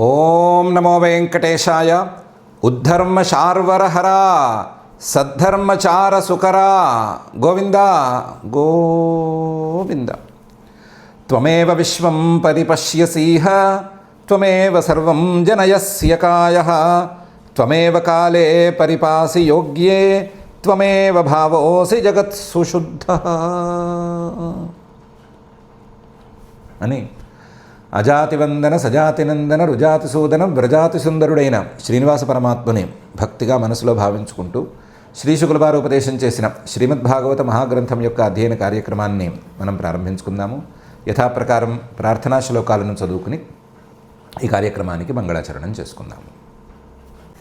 ఓం నమో వెంకటేశాయ. ఉద్ధర్మ శార్వరహరా సద్ధర్మచార సుకరా గోవింద గోవింద. త్వమేవ విశ్వం పరిపశ్యసీహ త్వమేవ సర్వం జనయస్య కాయః త్వమేవ కాలే పరిపాసి యోగ్యే త్వమేవ భావోసి జగత్సు శుద్ధః అని అజాతివందన సజాతినందన రుజాతిసూదన వ్రజాతి సుందరుడైన శ్రీనివాస పరమాత్మని భక్తిగా మనసులో భావించుకుంటూ శ్రీ శుకులవారు ఉపదేశం చేసిన శ్రీమద్భాగవత మహాగ్రంథం యొక్క అధ్యయన కార్యక్రమాన్ని మనం ప్రారంభించుకుందాము. యథాప్రకారం ప్రార్థనా శ్లోకాలను చదువుకుని ఈ కార్యక్రమానికి మంగళాచరణం చేసుకుందాము.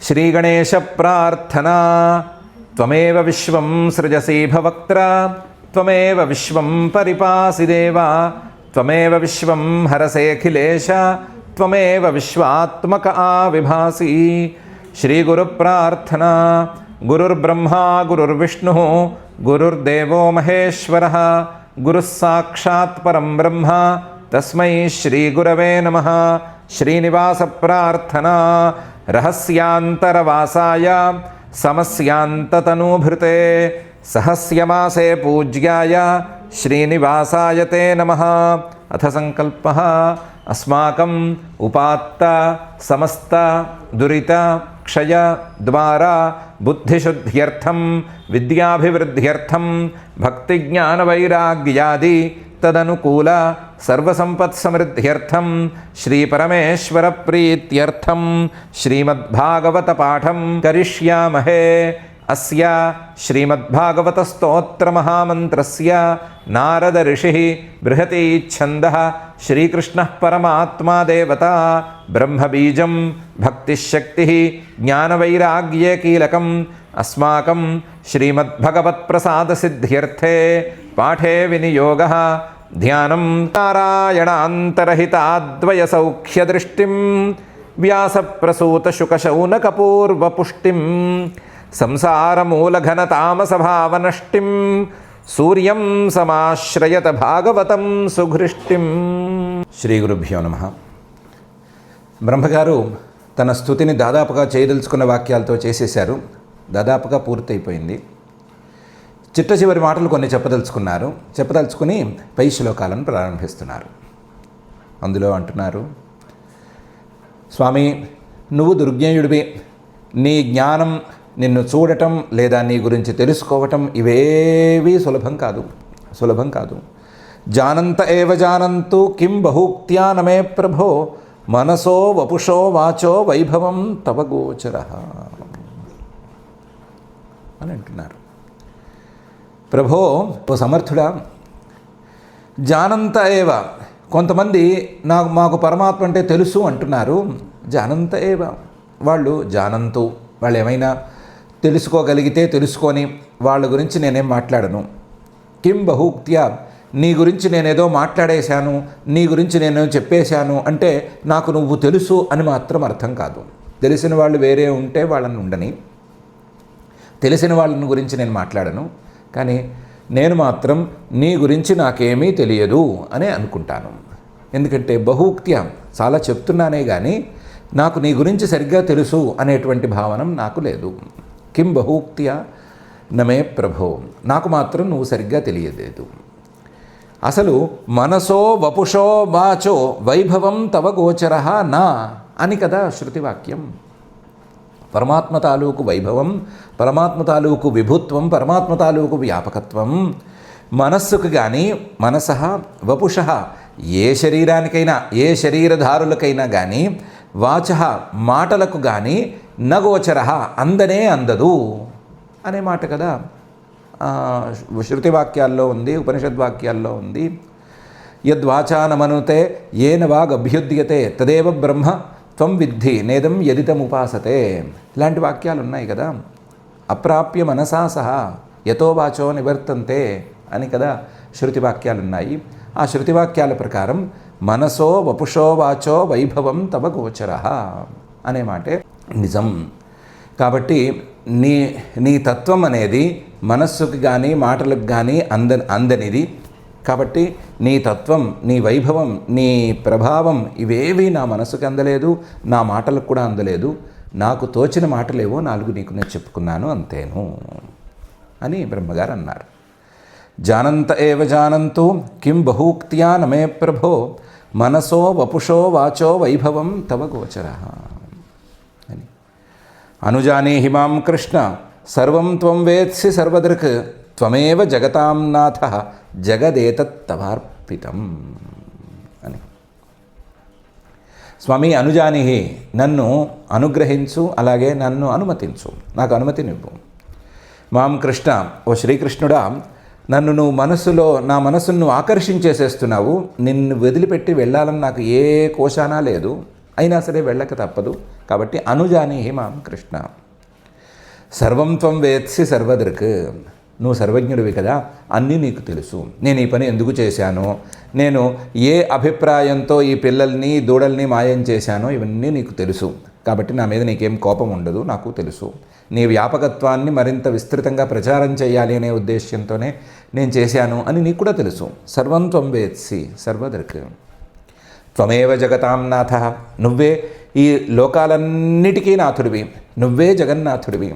శ్రీ గణేశ ప్రార్థన. త్వమేవ విశ్వం సృజసి భవక్త్ర త్వమేవ విశ్వం పరిపాసి దేవా త్వమేవ విశ్వం హరసేఖిలేశ త్వమేవ విశ్వాత్మక ఆవిభాసి. శ్రీ గురు ప్రార్థన. గురుర్బ్రహ్మా గురుర్విష్ణు గురుర్దేవో మహేశ్వరః గురుః సాక్షాత్ పరం బ్రహ్మ తస్మై శ్రీ గురవే నమః. శ్రీనివాస ప్రార్థన. రహస్యాంతరవాసాయ సమస్యాంతతనూభృతే సహస్యమాసే పూజ్యాయ శ్రీనివాసాయ తే నమః. అథ సంకల్పః. అస్మాకం ఉపాత్త సమస్త దురిత క్షయ ద్వారా బుద్ధిశుద్ధ్యర్థం విద్యాభివృద్ధ్యర్థం భక్తిజ్ఞానవైరాగ్యాది తదనుకూల సర్వసంపత్సమృద్ధ్యర్థం శ్రీపరమేశ్వర ప్రీత్యర్థం శ్రీమద్భాగవత పాఠం కరిష్యామహే. అస్య శ్రీమద్భాగవత స్తోత్ర మహామంత్రస్య నారద ఋషిః బృహతి ఛందః శ్రీకృష్ణః పరమాత్మా దేవతా బ్రహ్మబీజం భక్తిశక్తిః జ్ఞానవైరాగ్యే కీలకం. అస్మాకం శ్రీమద్భగవత్ప్రసాదసిద్ధ్యర్థే పాఠే వినియోగః ధ్యానం నారాయణాంతరహితాద్వయసౌఖ్యదృష్టిం వ్యాసప్రసూతశుకశౌనకపూర్వపుష్టిం సంసారమూలఘనతామసభావనష్టిం సూర్యం సమాశ్రయత భాగవతం సుఘృష్టిం. శ్రీ గురుభ్యో నమః. బ్రహ్మగారు తన స్తుతిని దాదాపుగా చేయదలుచుకున్న వాక్యాలతో చేసేశారు. దాదాపుగా పూర్తయిపోయింది. చిట్ట చివరి మాటలు కొన్ని చెప్పదలుచుకుని పై శ్లోకాలను ప్రారంభిస్తున్నారు. అందులో అంటున్నారు, స్వామి నువ్వు దుర్జ్ఞేయుడివి. నీ జ్ఞానం, నిన్ను చూడటం లేదా నీ గురించి తెలుసుకోవటం ఇవేవీ సులభం కాదు. జానంత ఏవ జానంతు కిం బహూక్త్యా నమే ప్రభో మనసో వపుషో వాచో వైభవం తవ గోచరః అని అంటున్నారు. ప్రభో ఓ సమర్థుడా, జానంత ఏవ, కొంతమంది మాకు పరమాత్మ అంటే తెలుసు అంటున్నారు. జానంత ఏవ, వాళ్ళు జానంతు, వాళ్ళు ఏమైనా తెలుసుకోగలిగితే తెలుసుకొని వాళ్ళ గురించి నేనేం మాట్లాడను. కిం బహూక్త్యా, నీ గురించి నేనేదో మాట్లాడేశాను, నీ గురించి నేను చెప్పేశాను అంటే నాకు నువ్వు తెలుసు అని మాత్రం అర్థం కాదు. తెలిసిన వాళ్ళు వేరే ఉంటే వాళ్ళని ఉండని, తెలిసిన వాళ్ళని గురించి నేను మాట్లాడను. కానీ నేను మాత్రం నీ గురించి నాకేమీ తెలియదు అని అనుకుంటాను. ఎందుకంటే బహూక్త్యా, చాలా చెప్తున్నానే కానీ నాకు నీ గురించి సరిగ్గా తెలుసు అనేటువంటి భావన నాకు లేదు. కిం బహూక్త్యా నమే ప్రభో, నాకు మాత్రం నువ్వు సరిగ్గా తెలియలేదు. అసలు మనసో వపుషో వాచో వైభవం తవ గోచరః నా అని కదా శృతివాక్యం. పరమాత్మ తాలూకు వైభవం, పరమాత్మ తాలూకు విభుత్వం, పరమాత్మ తాలూకు వ్యాపకత్వం మనస్సుకు కానీ, మనసః వపుషః ఏ శరీరానికైనా, ఏ శరీరధారులకైనా కానీ, వాచః మాటలకు కానీ నగోచరః అందనే అందదు అనే మాట కదా శృతివాక్యాల్లో ఉంది, ఉపనిషద్వాక్యాల్లో ఉంది. యద్వాచానమనుతే ఏన వాగభ్యుద్యతే తదేవ బ్రహ్మ త్వం విద్ధి నేదం యదితముపాసతే. ఇలాంటి వాక్యాలు ఉన్నాయి కదా. అప్రాప్య మనసా సహా యతో వాచో నివర్తంతే అని కదా శృతివాక్యాలు ఉన్నాయి. ఆ శృతివాక్యాల ప్రకారం మనసో వపుషో వాచో వైభవం తవ గోచరః అనే మాటే నిజం. కాబట్టి నీ తత్వం అనేది మనస్సుకి కానీ మాటలకు కానీ అందనిది. కాబట్టి నీ తత్వం, నీ వైభవం, నీ ప్రభావం ఇవేవీ నా మనసుకు అందలేదు, నా మాటలకు కూడా అందలేదు. నాకు తోచిన మాటలేవో 4 నీకు నేను చెప్పుకున్నాను, అంతేను అని బ్రహ్మగారు అన్నారు. జానంత ఏవ జానంతు కిం బహూక్త్యా నమే ప్రభో మనసో వపుషో వాచో వైభవం తవ గోచరః అని. అనుజానీహి మాం కృష్ణ సర్వం త్వం వేత్సి సర్వదృక్ త్వమేవ జగతాం నాథః జగదేతత్తవార్పితం అని. స్వామి అనుజానీహి, నన్ను అనుగ్రహించు, అలాగే నన్ను అనుమతించు, నాకు అనుమతినివ్వు. మాం కృష్ణ, ఓ శ్రీకృష్ణుడా, నన్ను నువ్వు నా మనసును ఆకర్షించేసేస్తున్నావు. నిన్ను వదిలిపెట్టి వెళ్ళాలని నాకు ఏ కోశానా లేదు, అయినా సరే వెళ్ళక తప్పదు. కాబట్టి అనుజానీహి మాం కృష్ణ సర్వం త్వం వేత్సి సర్వదృక్, నువ్వు సర్వజ్ఞుడివి కదా, అన్నీ నీకు తెలుసు. నేను ఈ పని ఎందుకు చేశానో, నేను ఏ అభిప్రాయంతో ఈ పిల్లల్ని దూడల్ని మాయం చేశానో ఇవన్నీ నీకు తెలుసు. కాబట్టి నా మీద నీకేం కోపం ఉండదు, నాకు తెలుసు. నీ వ్యాపకత్వాన్ని మరింత విస్తృతంగా ప్రచారం చేయాలి అనే ఉద్దేశ్యంతోనే నేను చేశాను అని నీకు కూడా తెలుసు. సర్వం త్వం వేత్సి సర్వదృక్ త్వమేవ జగతాం నాథః, నువ్వే ఈ లోకాలన్నిటికీ నాథుడివి, నువ్వే జగన్నాథుడివి.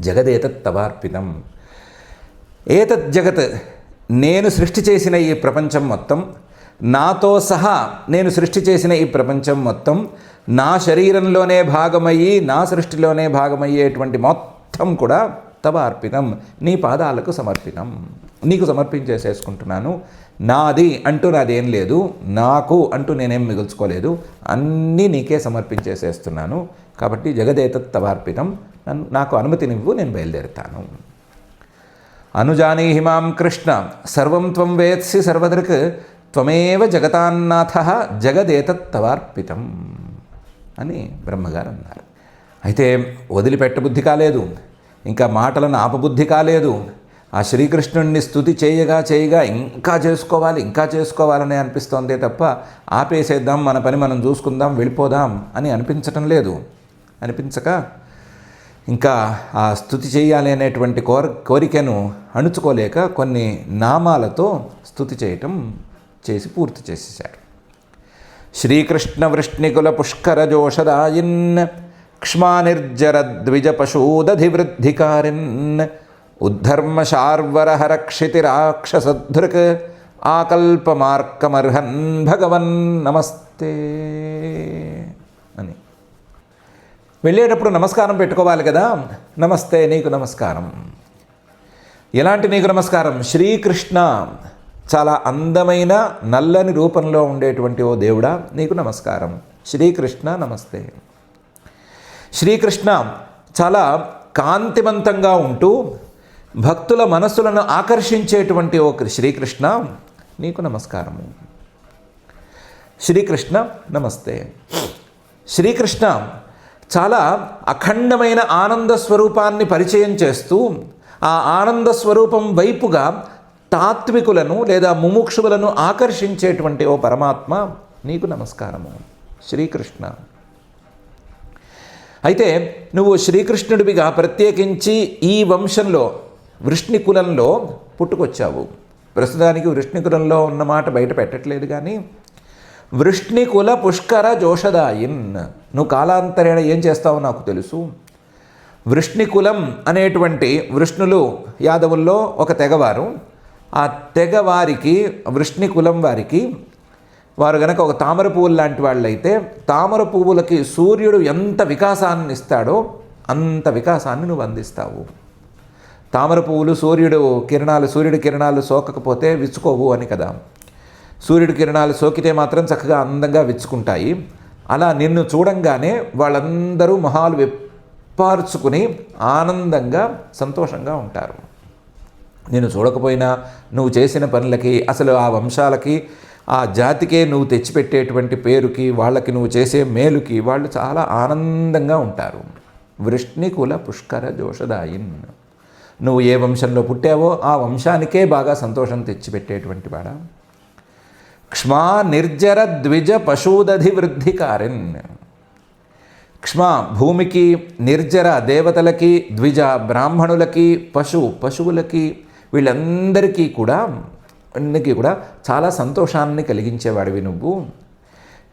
జగదేతత్తవార్పితం, ఏతత్ జగత్, నేను సృష్టి చేసిన ఈ ప్రపంచం మొత్తం, నాతో సహా నేను సృష్టి చేసిన ఈ ప్రపంచం మొత్తం నా శరీరంలోనే భాగమయ్యి, నా సృష్టిలోనే భాగమయ్యేటువంటి మొత్తం కూడా తవ అర్పితం, నీ పాదాలకు సమర్పితం, నీకు సమర్పించేసేసుకుంటున్నాను. నాది అంటూ నాదేం లేదు, నాకు అంటూ నేనేం మిగుల్చుకోలేదు, అన్నీ నీకే సమర్పించేసేస్తున్నాను. కాబట్టి జగదేతత్ తవార్పితం, నాకు అనుమతినివ్వు, నేను బయలుదేరుతాను. అనుజానీహి మాం కృష్ణ సర్వం త్వం వేత్సి సర్వదృక్ త్వమేవ జగతాన్నాథః జగదేతత్ తవార్పితం అని బ్రహ్మగారు అన్నారు. అయితే వదిలిపెట్టబుద్ధి కాలేదు, ఇంకా మాటలను ఆపబుద్ధి కాలేదు. ఆ శ్రీకృష్ణుడిని స్తుతి చేయగా ఇంకా చేసుకోవాలని అనిపిస్తోందే తప్ప ఆపేసేద్దాం, మన పని మనం చూసుకుందాం, వెళ్ళిపోదాం అని అనిపించక ఇంకా ఆ స్తుతి చేయాలి అనేటువంటి కోరికను అణుచుకోలేక కొన్ని నామాలతో స్తుతి చేసి పూర్తి చేసేశారు. శ్రీకృష్ణ వృష్ణికుల పుష్కర జోషదాయిన్ క్ష్మానిర్జర ద్విజ పశూదధివృద్ధికారిన్ ఉద్ధర్మ శార్వరహర క్షితిరాక్షసధృక్ ఆకల్పమార్కమర్హన్ భగవన్ నమస్తే అని. వెళ్ళేటప్పుడు నమస్కారం పెట్టుకోవాలి కదా. నమస్తే, నీకు నమస్కారం. ఎలాంటి నీకు నమస్కారం? శ్రీకృష్ణ, చాలా అందమైన నల్లని రూపంలో ఉండేటువంటి ఓ దేవుడా, నీకు నమస్కారం. శ్రీకృష్ణ నమస్తే. శ్రీకృష్ణ, చాలా కాంతివంతంగా ఉంటూ భక్తుల మనస్సులను ఆకర్షించేటువంటి ఓ శ్రీకృష్ణ, నీకు నమస్కారము. శ్రీకృష్ణ నమస్తే. శ్రీకృష్ణ, చాలా అఖండమైన ఆనంద స్వరూపాన్ని పరిచయం చేస్తూ ఆ ఆనంద స్వరూపం వైపుగా తాత్వికులను లేదా ముముక్షువులను ఆకర్షించేటువంటి ఓ పరమాత్మ, నీకు నమస్కారము. శ్రీకృష్ణ, అయితే నువ్వు శ్రీకృష్ణుడివిగా ప్రత్యేకించి ఈ వంశంలో వృష్ణికులంలో పుట్టుకొచ్చావు. ప్రస్తుతానికి వృష్ణికులంలో ఉన్నమాట బయట పెట్టట్లేదు, కానీ వృష్ణికుల పుష్కర జోషదాయిన్, నువ్వు కాలాంతరేణ ఏం చేస్తావో నాకు తెలుసు. వృష్ణికులం అనేటువంటి వృష్ణులు యాదవుల్లో ఒక తెగవారు. ఆ తెగవారికి, వృష్ణికులం వారికి, వారు గనక ఒక తామర పువ్వులు లాంటి వాళ్ళైతే తామర పువ్వులకి సూర్యుడు ఎంత వికాసాన్ని ఇస్తాడో అంత వికాసాన్ని నువ్వు అందిస్తావు. తామర పువ్వులు సూర్యుడి కిరణాలు సోకకపోతే విచ్చుకోవు అని కదా. సూర్యుడి కిరణాలు సోకితే మాత్రం చక్కగా అందంగా విచ్చుకుంటాయి. అలా నిన్ను చూడంగానే వాళ్ళందరూ మొహాలు విప్పార్చుకుని ఆనందంగా సంతోషంగా ఉంటారు. నేను చూడకపోయినా నువ్వు చేసిన పనులకి, అసలు ఆ వంశాలకి, ఆ జాతికే నువ్వు తెచ్చిపెట్టేటువంటి పేరుకి, వాళ్ళకి నువ్వు చేసే మేలుకి వాళ్ళు చాలా ఆనందంగా ఉంటారు. వృష్ణికుల పుష్కర జోషదాయిన్, నువ్వు ఏ వంశంలో పుట్టావో ఆ వంశానికే బాగా సంతోషం తెచ్చిపెట్టేటువంటి వాడా. క్ష్మా నిర్జర ద్విజ పశూదధివృద్ధికారిన్, క్ష్మా భూమికి, నిర్జర దేవతలకి, ద్విజ బ్రాహ్మణులకి, పశువులకి, వీళ్ళందరికీ కూడా అన్నికి కూడా చాలా సంతోషాన్ని కలిగించేవాడివి నువ్వు.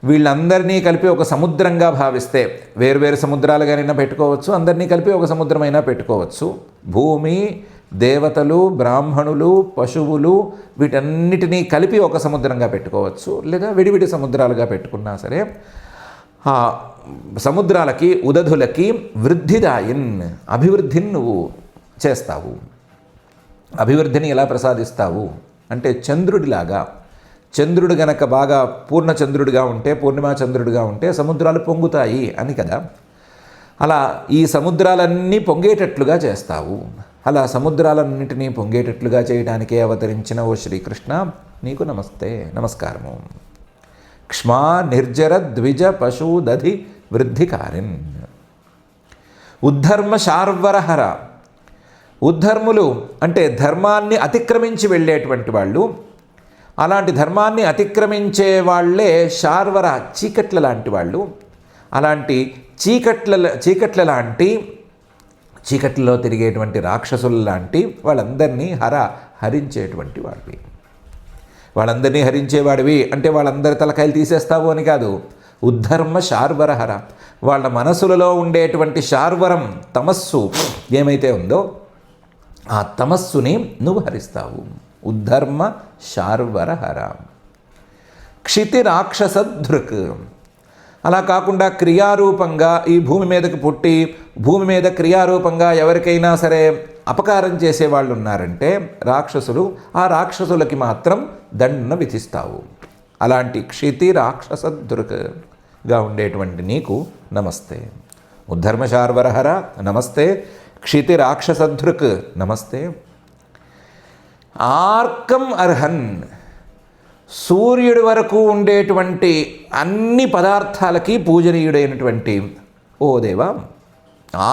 వీళ్ళందరినీ కలిపి ఒక సముద్రంగా భావిస్తే వేరువేరు సముద్రాలుగానైనా పెట్టుకోవచ్చు, అందరినీ కలిపి ఒక సముద్రమైనా పెట్టుకోవచ్చు. భూమి, దేవతలు, బ్రాహ్మణులు, పశువులు వీటన్నిటినీ కలిపి ఒక సముద్రంగా పెట్టుకోవచ్చు, లేదా విడివిడి సముద్రాలుగా పెట్టుకున్నా సరే ఆ సముద్రాలకి ఉదధులకి వృద్ధిదాయిన్ అభివృద్ధిని నువ్వు చేస్తావు. అభివృద్ధిని ఎలా ప్రసాదిస్తావు అంటే చంద్రుడిలాగా. చంద్రుడు గనక బాగా పూర్ణచంద్రుడిగా ఉంటే, పూర్ణిమా చంద్రుడిగా ఉంటే సముద్రాలు పొంగుతాయి అని కదా. అలా ఈ సముద్రాలన్నీ పొంగేటట్లుగా చేస్తావు. అలా సముద్రాలన్నింటినీ పొంగేటట్లుగా చేయడానికే అవతరించిన ఓ శ్రీకృష్ణ, నీకు నమస్తే, నమస్కారము. క్ష్మా నిర్జర ద్విజ పశు దధి వృద్ధికారిన్ ఉద్ధర్మ శార్వరహర. ఉద్ధర్ములు అంటే ధర్మాన్ని అతిక్రమించి వెళ్ళేటువంటి వాళ్ళు. అలాంటి ధర్మాన్ని అతిక్రమించే వాళ్ళే శార్వర, చీకట్ల లాంటి వాళ్ళు. అలాంటి చీకట్లలో తిరిగేటువంటి రాక్షసుల లాంటి వాళ్ళందరినీ హరించేటువంటి వాడివి. వాళ్ళందరినీ హరించేవాడివి అంటే వాళ్ళందరి తలకాయలు తీసేస్తావు అని కాదు. ఉద్ధర్మ శార్వరహర, వాళ్ళ మనసులలో ఉండేటువంటి శార్వరం, తమస్సు ఏమైతే ఉందో ఆ తమస్సుని నువ్వు హరిస్తావు. ఉద్ధర్మ శార్వరహర. క్షితి రాక్షసధృక్, అలా కాకుండా క్రియారూపంగా ఈ భూమి మీదకి పుట్టి భూమి మీద క్రియారూపంగా ఎవరికైనా సరే అపకారం చేసేవాళ్ళు ఉన్నారంటే రాక్షసులు, ఆ రాక్షసులకి మాత్రం దండన విధిస్తావు. అలాంటి క్షితి రాక్షసధృక్గా ఉండేటువంటి నీకు నమస్తే. ఉద్ధర్మ శార్వరహర నమస్తే. క్షితి రాక్షసధృక్ నమస్తే. ఆర్కం అర్హన్, సూర్యుడి వరకు ఉండేటువంటి అన్ని పదార్థాలకి పూజనీయుడైనటువంటి ఓ దేవా.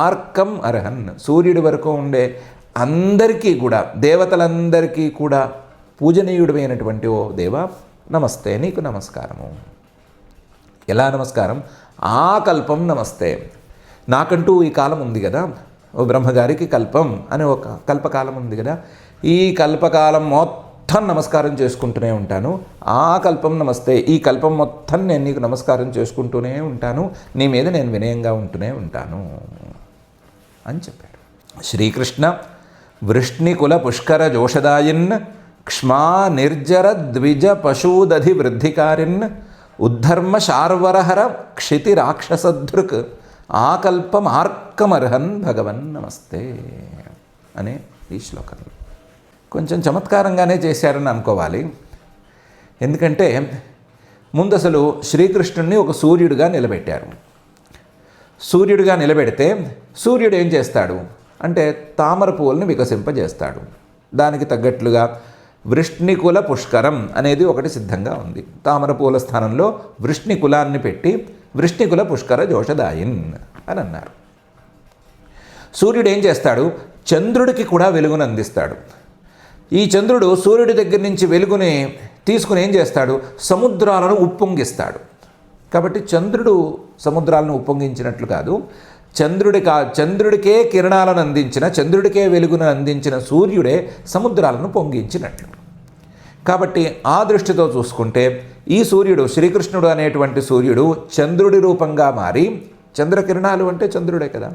ఆర్కం అర్హన్, సూర్యుడి వరకు ఉండే అందరికీ కూడా, దేవతలందరికీ కూడా పూజనీయుడమైనటువంటి ఓ దేవా, నమస్తే, నీకు నమస్కారము. ఎలా నమస్కారం? ఆ కల్పం నమస్తే. నాకంటూ ఈ కాలం ఉంది కదా, ఓ బ్రహ్మగారికి కల్పం అనే ఒక కల్పకాలం ఉంది కదా, ఈ కల్పకాలం మొత్తం నమస్కారం చేసుకుంటూనే ఉంటాను. ఆ కల్పం నమస్తే, ఈ కల్పం మొత్తం నేను నీకు నమస్కారం చేసుకుంటూనే ఉంటాను, నీ మీద నేను వినయంగా ఉంటూనే ఉంటాను అని చెప్పాడు. శ్రీకృష్ణ వృష్ణికుల పుష్కర జోషదాయిన్ క్ష్మా నిర్జర ద్విజ పశూదధి వృద్ధికారిన్ ఉద్ధర్మ శార్వరహర క్షితి రాక్షసధృక్ ఆకల్పమార్కమర్హన్ భగవన్ నమస్తే అనే ఈ శ్లోకంలో కొంచెం చమత్కారంగానే చేశారని అనుకోవాలి. ఎందుకంటే ముందు అసలు శ్రీకృష్ణుడిని ఒక సూర్యుడిగా నిలబెట్టారు. సూర్యుడిగా నిలబెడితే సూర్యుడు ఏం చేస్తాడు అంటే తామర పువ్వులను వికసింపజేస్తాడు. దానికి తగ్గట్లుగా వృష్ణికుల పుష్కరం అనేది ఒకటి సిద్ధంగా ఉంది. తామర పువ్వుల స్థానంలో వృష్ణికులాన్ని పెట్టి వృష్ణికుల పుష్కర జోషదాయిన్ అని అన్నారు. సూర్యుడు ఏం చేస్తాడు? చంద్రుడికి కూడా వెలుగును అందిస్తాడు. ఈ చంద్రుడు సూర్యుడి దగ్గర నుంచి వెలుగుని తీసుకుని ఏం చేస్తాడు? సముద్రాలను ఉప్పొంగిస్తాడు. కాబట్టి చంద్రుడు సముద్రాలను ఉప్పొంగించినట్లు కాదు, చంద్రుడికే కిరణాలను అందించిన, చంద్రుడికే వెలుగును అందించిన సూర్యుడే సముద్రాలను పొంగించినట్లు. కాబట్టి ఆ దృష్టితో చూసుకుంటే ఈ సూర్యుడు, శ్రీకృష్ణుడు అనేటువంటి సూర్యుడు చంద్రుడి రూపంగా మారి, చంద్రకిరణాలు అంటే చంద్రుడే కదా,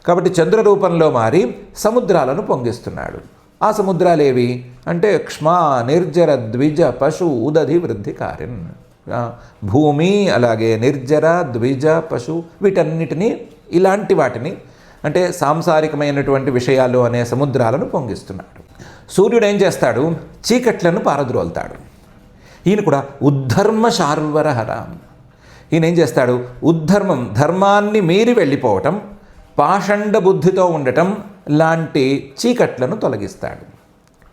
కాబట్టి చంద్ర రూపంలో మారి సముద్రాలను పొంగిస్తున్నాడు. ఆ సముద్రాలేవి అంటే క్ష్మా నిర్జర ద్విజ పశు ఉదధి వృద్ధికారిన్. భూమి, అలాగే నిర్జర, ద్విజ, పశు వీటన్నిటినీ, ఇలాంటి వాటిని అంటే సాంసారికమైనటువంటి విషయాలు అనే సముద్రాలను పొంగిస్తున్నాడు. సూర్యుడు ఏం చేస్తాడు? చీకట్లను పారద్రోలుతాడు. ఈయన కూడా ఉద్ధర్మ శార్వరహర. ఈయన ఏం చేస్తాడు? ఉద్ధర్మం, ధర్మాన్ని మీరి వెళ్ళిపోవటం, పాషండ బుద్ధితో ఉండటం లాంటి చీకట్లను తొలగిస్తాడు.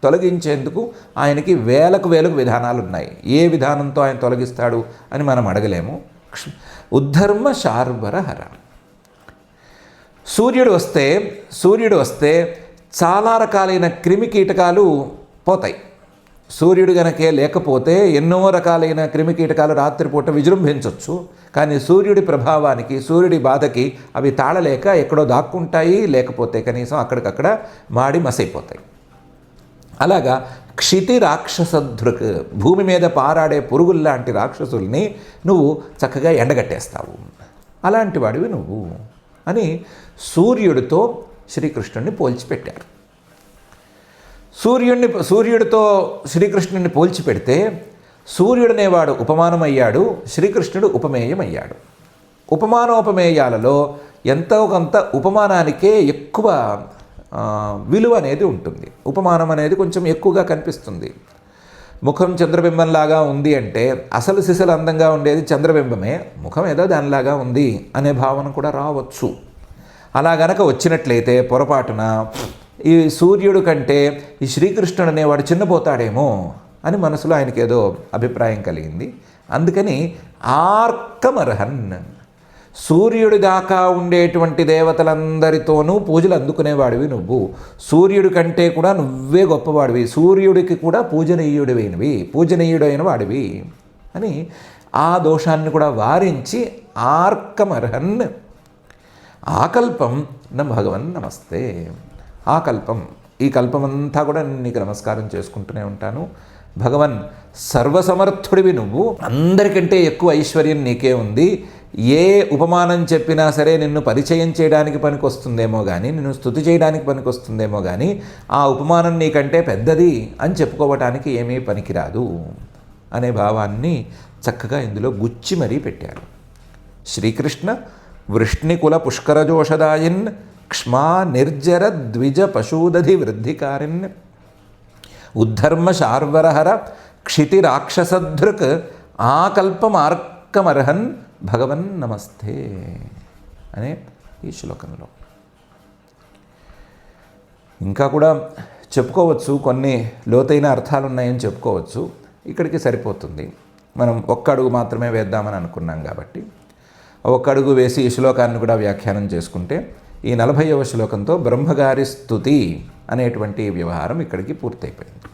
తొలగించేందుకు ఆయనకి వేలకు విధానాలు ఉన్నాయి. ఏ విధానంతో ఆయన తొలగిస్తాడు అని మనం అడగలేము. ఉద్ధర్మ శార్వరహర. సూర్యుడు వస్తే చాలా రకాలైన క్రిమి కీటకాలు పోతాయి. సూర్యుడు గనకే లేకపోతే ఎన్నో రకాలైన క్రిమి కీటకాలు రాత్రిపూట విజృంభించవచ్చు. కానీ సూర్యుడి ప్రభావానికి, సూర్యుడి బాధకి అవి తాళలేక ఎక్కడో దాక్కుంటాయి, లేకపోతే కనీసం అక్కడికక్కడ మాడి మసైపోతాయి. అలాగా క్షితి రాక్షసధృక్, భూమి మీద పారాడే పురుగుల్లాంటి రాక్షసుల్ని నువ్వు చక్కగా ఎండగట్టేస్తావు, అలాంటి వాడివి నువ్వు అని సూర్యుడితో శ్రీకృష్ణుడిని పోల్చిపెట్టారు. సూర్యుడితో శ్రీకృష్ణుడిని పోల్చిపెడితే సూర్యుడనేవాడు ఉపమానమయ్యాడు, శ్రీకృష్ణుడు ఉపమేయమయ్యాడు. ఉపమానోపమేయాలలో ఎంతో కొంత ఉపమానానికే ఎక్కువ విలువ అనేది ఉంటుంది. ఉపమానం అనేది కొంచెం ఎక్కువగా కనిపిస్తుంది. ముఖం చంద్రబింబంలాగా ఉంది అంటే అసలు సిసలు అందంగా ఉండేది చంద్రబింబమే, ముఖం ఏదో దానిలాగా ఉంది అనే భావన కూడా రావచ్చు. అలా గనక వచ్చినట్లయితే పొరపాటున ఈ సూర్యుడు కంటే ఈ శ్రీకృష్ణుడు అనేవాడు చిన్నపోతాడేమో అని మనసులో ఆయనకి ఏదో అభిప్రాయం కలిగింది. అందుకని ఆర్కమర్హన్, సూర్యుడి దాకా ఉండేటువంటి దేవతలందరితోనూ పూజలు అందుకునేవాడివి నువ్వు, సూర్యుడి కంటే కూడా నువ్వే గొప్పవాడివి, సూర్యుడికి కూడా పూజనీయుడైన వాడివి అని ఆ దోషాన్ని కూడా వారించి ఆర్కమర్హన్ ఆకల్పం న భగవన్ నమస్తే. ఆకల్పం, ఈ కల్పమంతా కూడా నీకు నమస్కారం చేసుకుంటూనే ఉంటాను. భగవన్ సర్వసమర్థుడివి నువ్వు, అందరికంటే ఎక్కువ ఐశ్వర్యం నీకే ఉంది. ఏ ఉపమానం చెప్పినా సరే నిన్ను పరిచయం చేయడానికి పనికొస్తుందేమో కానీ, నిన్ను స్తుతి చేయడానికి పనికొస్తుందేమో కానీ, ఆ ఉపమానం నీకంటే పెద్దది అని చెప్పుకోవటానికి ఏమీ పనికిరాదు అనే భావాన్ని చక్కగా ఇందులో గుచ్చి మరీ పెట్టాడు. శ్రీకృష్ణ వృష్ణికుల పుష్కరజోషదాయిన్ క్ష్మా నిర్జర ద్విజ పశూదధి వృద్ధికారిన్ ఉద్ధర్మ శార్వరహర క్షితి రాక్షసధృక్ ఆకల్పమార్కమర్హన్ భగవన్ నమస్తే అనే ఈ శ్లోకంలో. ఇంకా కూడా చెప్పుకోవచ్చు, కొన్ని లోతైన అర్థాలు ఉన్నాయని చెప్పుకోవచ్చు. ఇక్కడికి సరిపోతుంది. మనం ఒక్క అడుగు మాత్రమే వేద్దామని అనుకున్నాం కాబట్టి ఒక్క అడుగు వేసి ఈ శ్లోకాన్ని కూడా వ్యాఖ్యానం చేసుకుంటే ఈ 40వ శ్లోకంతో బ్రహ్మగారి స్తుతి అనేటువంటి వ్యవహారం ఇక్కడికి పూర్తయిపోయింది.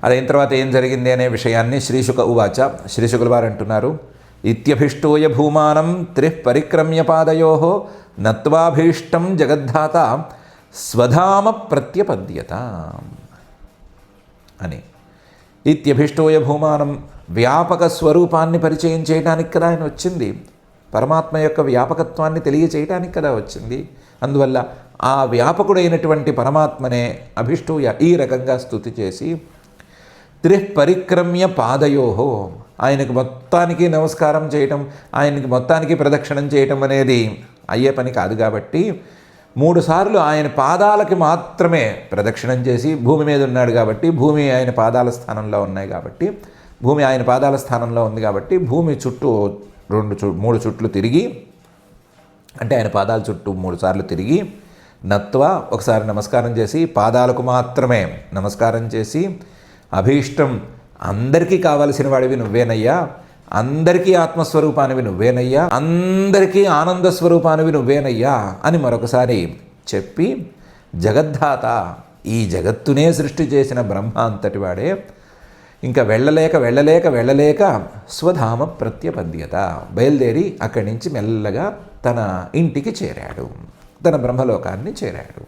అదైన తర్వాత ఏం జరిగింది అనే విషయాన్ని శ్రీశుక ఉవాచ, శ్రీశుకుల వారు అంటున్నారు, ఇత్యభిష్టోయ భూమానం త్రిః పరిక్రమ్య పాదయో నత్వాభీష్టం జగద్ధాత స్వధామ ప్రత్యపద్యత అని. ఇత్యభిష్టోయ భూమానం, వ్యాపక స్వరూపాన్ని పరిచయం చేయడానికి కదా ఆయన వచ్చింది, పరమాత్మ యొక్క వ్యాపకత్వాన్ని తెలియచేయటానికి కదా వచ్చింది. అందువల్ల ఆ వ్యాపకుడైనటువంటి పరమాత్మనే అభిష్టూయ ఈ రకంగా స్తుతి చేసి త్రిః పరిక్రమ్య పాదయోహో, ఆయనకు మొత్తానికి నమస్కారం చేయటం, ఆయనకి మొత్తానికి ప్రదక్షిణం చేయటం అనేది అయ్యే పని కాదు కాబట్టి 3 సార్లు ఆయన పాదాలకి మాత్రమే ప్రదక్షిణం చేసి, భూమి మీద ఉన్నాడు కాబట్టి, భూమి ఆయన పాదాల స్థానంలో ఉన్నాయి కాబట్టి, భూమి ఆయన పాదాల స్థానంలో ఉంది కాబట్టి భూమి చుట్టూ 3 చుట్లు తిరిగి, అంటే ఆయన పాదాల చుట్టూ 3 సార్లు తిరిగి, నత్వా ఒకసారి నమస్కారం చేసి, పాదాలకు మాత్రమే నమస్కారం చేసి, అభీష్టం అందరికీ కావలసిన వాడివి నువ్వేనయ్యా, అందరికీ ఆత్మస్వరూపానివి నువ్వేనయ్యా, అందరికీ ఆనంద స్వరూపానివి నువ్వేనయ్యా అని మరొకసారి చెప్పి, జగద్ధాత ఈ జగత్తునే సృష్టి చేసిన బ్రహ్మ అంతటి వాడే ఇంకా వెళ్ళలేక స్వధామ ప్రత్యపద్యత, బయలుదేరి అక్కడి నుంచి మెల్లగా తన ఇంటికి చేరాడు, తన బ్రహ్మలోకాన్ని చేరాడు.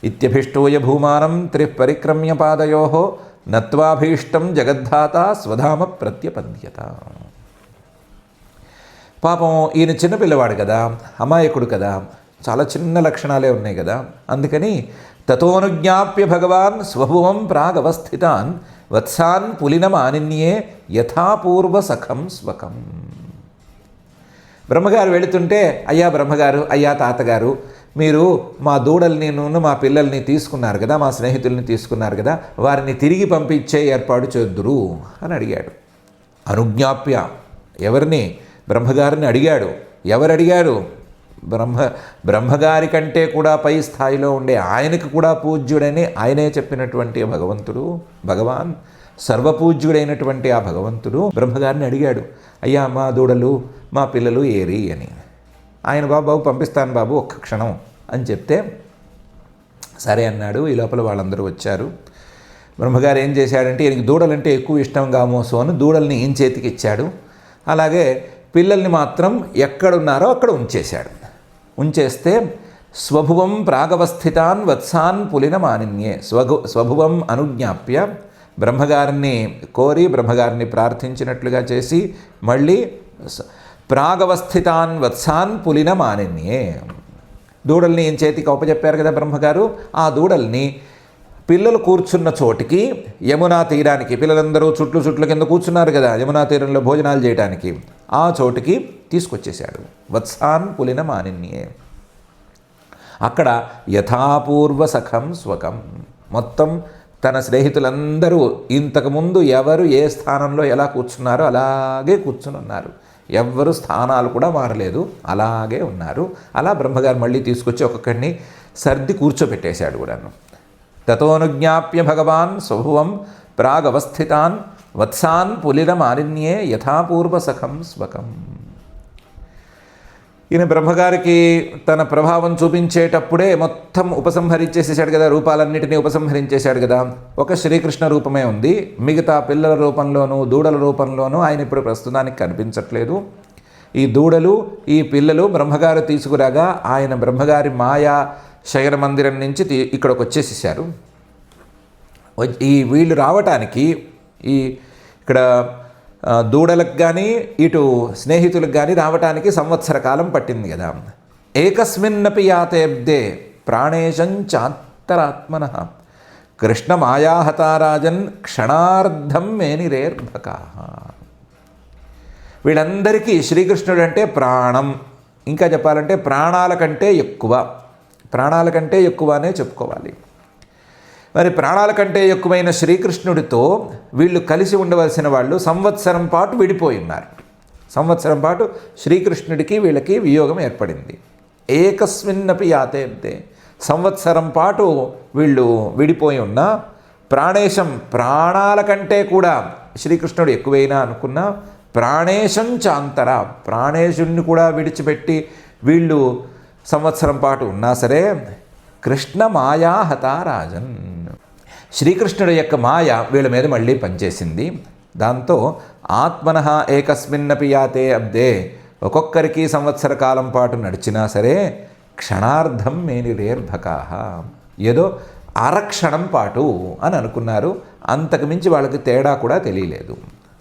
ఇత్యభిష్టోయ భూమానం త్రిః పరిక్రమ్య పాదయో నత్వాభీష్టం జగద్ధాత స్వధామ ప్రత్యపద్యత. పాపం ఈయన చిన్నపిల్లవాడు కదా, అమాయకుడు కదా, చాలా చిన్న లక్షణాలే ఉన్నాయి కదా, అందుకని తతోనుజ్ఞాప్య భగవాన్ స్వభువం ప్రాగవస్థితాన్ వత్సాన్ పులినమానిన్యే యథాపూర్వ సఖం స్వకం. బ్రహ్మగారు వెళుతుంటే, అయ్యా బ్రహ్మగారు, అయ్యా తాతగారు, మీరు మా దూడల్ని మా పిల్లల్ని తీసుకున్నారు కదా, మా స్నేహితుల్ని తీసుకున్నారు కదా, వారిని తిరిగి పంపించే ఏర్పాటు చేద్దురు అని అడిగాడు. అనుజ్ఞాప్య, ఎవరిని? బ్రహ్మగారిని అడిగాడు. ఎవరు అడిగారు? బ్రహ్మగారి కంటే కూడా పై స్థాయిలో ఉండే ఆయనకు కూడా పూజ్యుడని ఆయనే చెప్పినటువంటి భగవంతుడు, భగవాన్ సర్వపూజ్యుడైనటువంటి ఆ భగవంతుడు బ్రహ్మగారిని అడిగాడు, అయ్యా మా దూడలు మా పిల్లలు ఏరి అని. ఆయన బాబు పంపిస్తాను బాబు ఒక్క క్షణం అని చెప్తే సరే అన్నాడు. ఈ లోపల వాళ్ళందరూ వచ్చారు. బ్రహ్మగారు ఏం చేశాడంటే, ఈయనకి దూడలంటే ఎక్కువ ఇష్టం కామోసు అని దూడల్ని ఈయన చేతికి ఇచ్చాడు. అలాగే పిల్లల్ని మాత్రం ఎక్కడున్నారో అక్కడ ఉంచేశాడు. ఉంచేస్తే స్వభువం ప్రాగవస్థితాన్ వత్సాన్ పులినమానిన్యే. స్వభువం అనుజ్ఞాప్య బ్రహ్మగారిని కోరి బ్రహ్మగారిని ప్రార్థించినట్లుగా చేసి మళ్ళీ ప్రాగవస్థితాన్ వత్సాన్ పులినమానిన్యే. దూడల్ని ఏం చేతికి అప్పచెప్పారు కదా బ్రహ్మగారు, ఆ దూడల్ని పిల్లలు కూర్చున్న చోటికి యమునా తీరానికి, పిల్లలందరూ చుట్లు కింద కూర్చున్నారు కదా యమునా తీరంలో భోజనాలు చేయడానికి, ఆ చోటికి తీసుకొచ్చేశాడు. వత్సాన్ పులిన మానిన్యే. అక్కడ యథాపూర్వ సఖం స్వకం, మొత్తం తన స్నేహితులందరూ ఇంతకుముందు ఎవరు ఏ స్థానంలో ఎలా కూర్చున్నారో అలాగే కూర్చుని ఉన్నారు. ఎవ్వరు స్థానాలు కూడా మారలేదు, అలాగే ఉన్నారు. అలా బ్రహ్మగారు మళ్ళీ తీసుకొచ్చి ఒక్కొక్కడిని సర్ది కూర్చోబెట్టేశాడు కూడాను. తతోనుజ్ఞాప్య భగవాన్ స్వభువం ప్రాగవస్థితాన్ వత్సాన్ పులినమానిన్యే యథాపూర్వ సఖం స్వకం. ఈయన బ్రహ్మగారికి తన ప్రభావం చూపించేటప్పుడే మొత్తం ఉపసంహరించేసేసాడు కదా, రూపాలన్నిటినీ ఉపసంహరించేశాడు కదా. ఒక శ్రీకృష్ణ రూపమే ఉంది, మిగతా పిల్లల రూపంలోనూ దూడల రూపంలోనూ ఆయన ఇప్పుడు ప్రస్తుతానికి కనిపించట్లేదు. ఈ దూడలు ఈ పిల్లలు బ్రహ్మగారు తీసుకురాగా ఆయన బ్రహ్మగారి మాయా శయన మందిరం నుంచి ఇక్కడికి వచ్చేసేసారు. వీళ్ళు రావటానికి ఇక్కడ దూడలకు కానీ ఇటు స్నేహితులకు కానీ రావటానికి సంవత్సర కాలం పట్టింది కదా. ఏకస్మిన్నపి యాతేబ్దే ప్రాణేశం చాంతరాత్మన కృష్ణ మాయాహతారాజన్ క్షణార్ధం మేనిరేర్భకా. వీళ్ళందరికీ శ్రీకృష్ణుడు అంటే ప్రాణం, ఇంకా చెప్పాలంటే ప్రాణాల కంటే ఎక్కువ అనే చెప్పుకోవాలి. మరి ప్రాణాల కంటే ఎక్కువైన శ్రీకృష్ణుడితో వీళ్ళు కలిసి ఉండవలసిన వాళ్ళు సంవత్సరం పాటు విడిపోయి ఉన్నారు. సంవత్సరం పాటు శ్రీకృష్ణుడికి వీళ్ళకి వియోగం ఏర్పడింది. ఏకస్మిన్నపి యాతేబ్దే, సంవత్సరం పాటు వీళ్ళు విడిపోయి ఉన్న ప్రాణేశం, ప్రాణాల కంటే కూడా శ్రీకృష్ణుడు ఎక్కువైనా అనుకున్న ప్రాణేశం చాంతర, ప్రాణేశుణ్ణి కూడా విడిచిపెట్టి వీళ్ళు సంవత్సరం పాటు ఉన్నా సరే కృష్ణ మాయా హతారాజన్, శ్రీకృష్ణుడి యొక్క మాయ వీళ్ళ మీద మళ్ళీ పనిచేసింది. దాంతో ఆత్మనః ఏకస్మిన్నపి యాతే అబ్దే, ఒక్కొక్కరికి సంవత్సర కాలం పాటు నడిచినా సరే క్షణార్ధం మేనిరేర్భకా, ఏదో అరక్షణం పాటు అని అనుకున్నారు. అంతకుమించి వాళ్ళకి తేడా కూడా తెలియలేదు.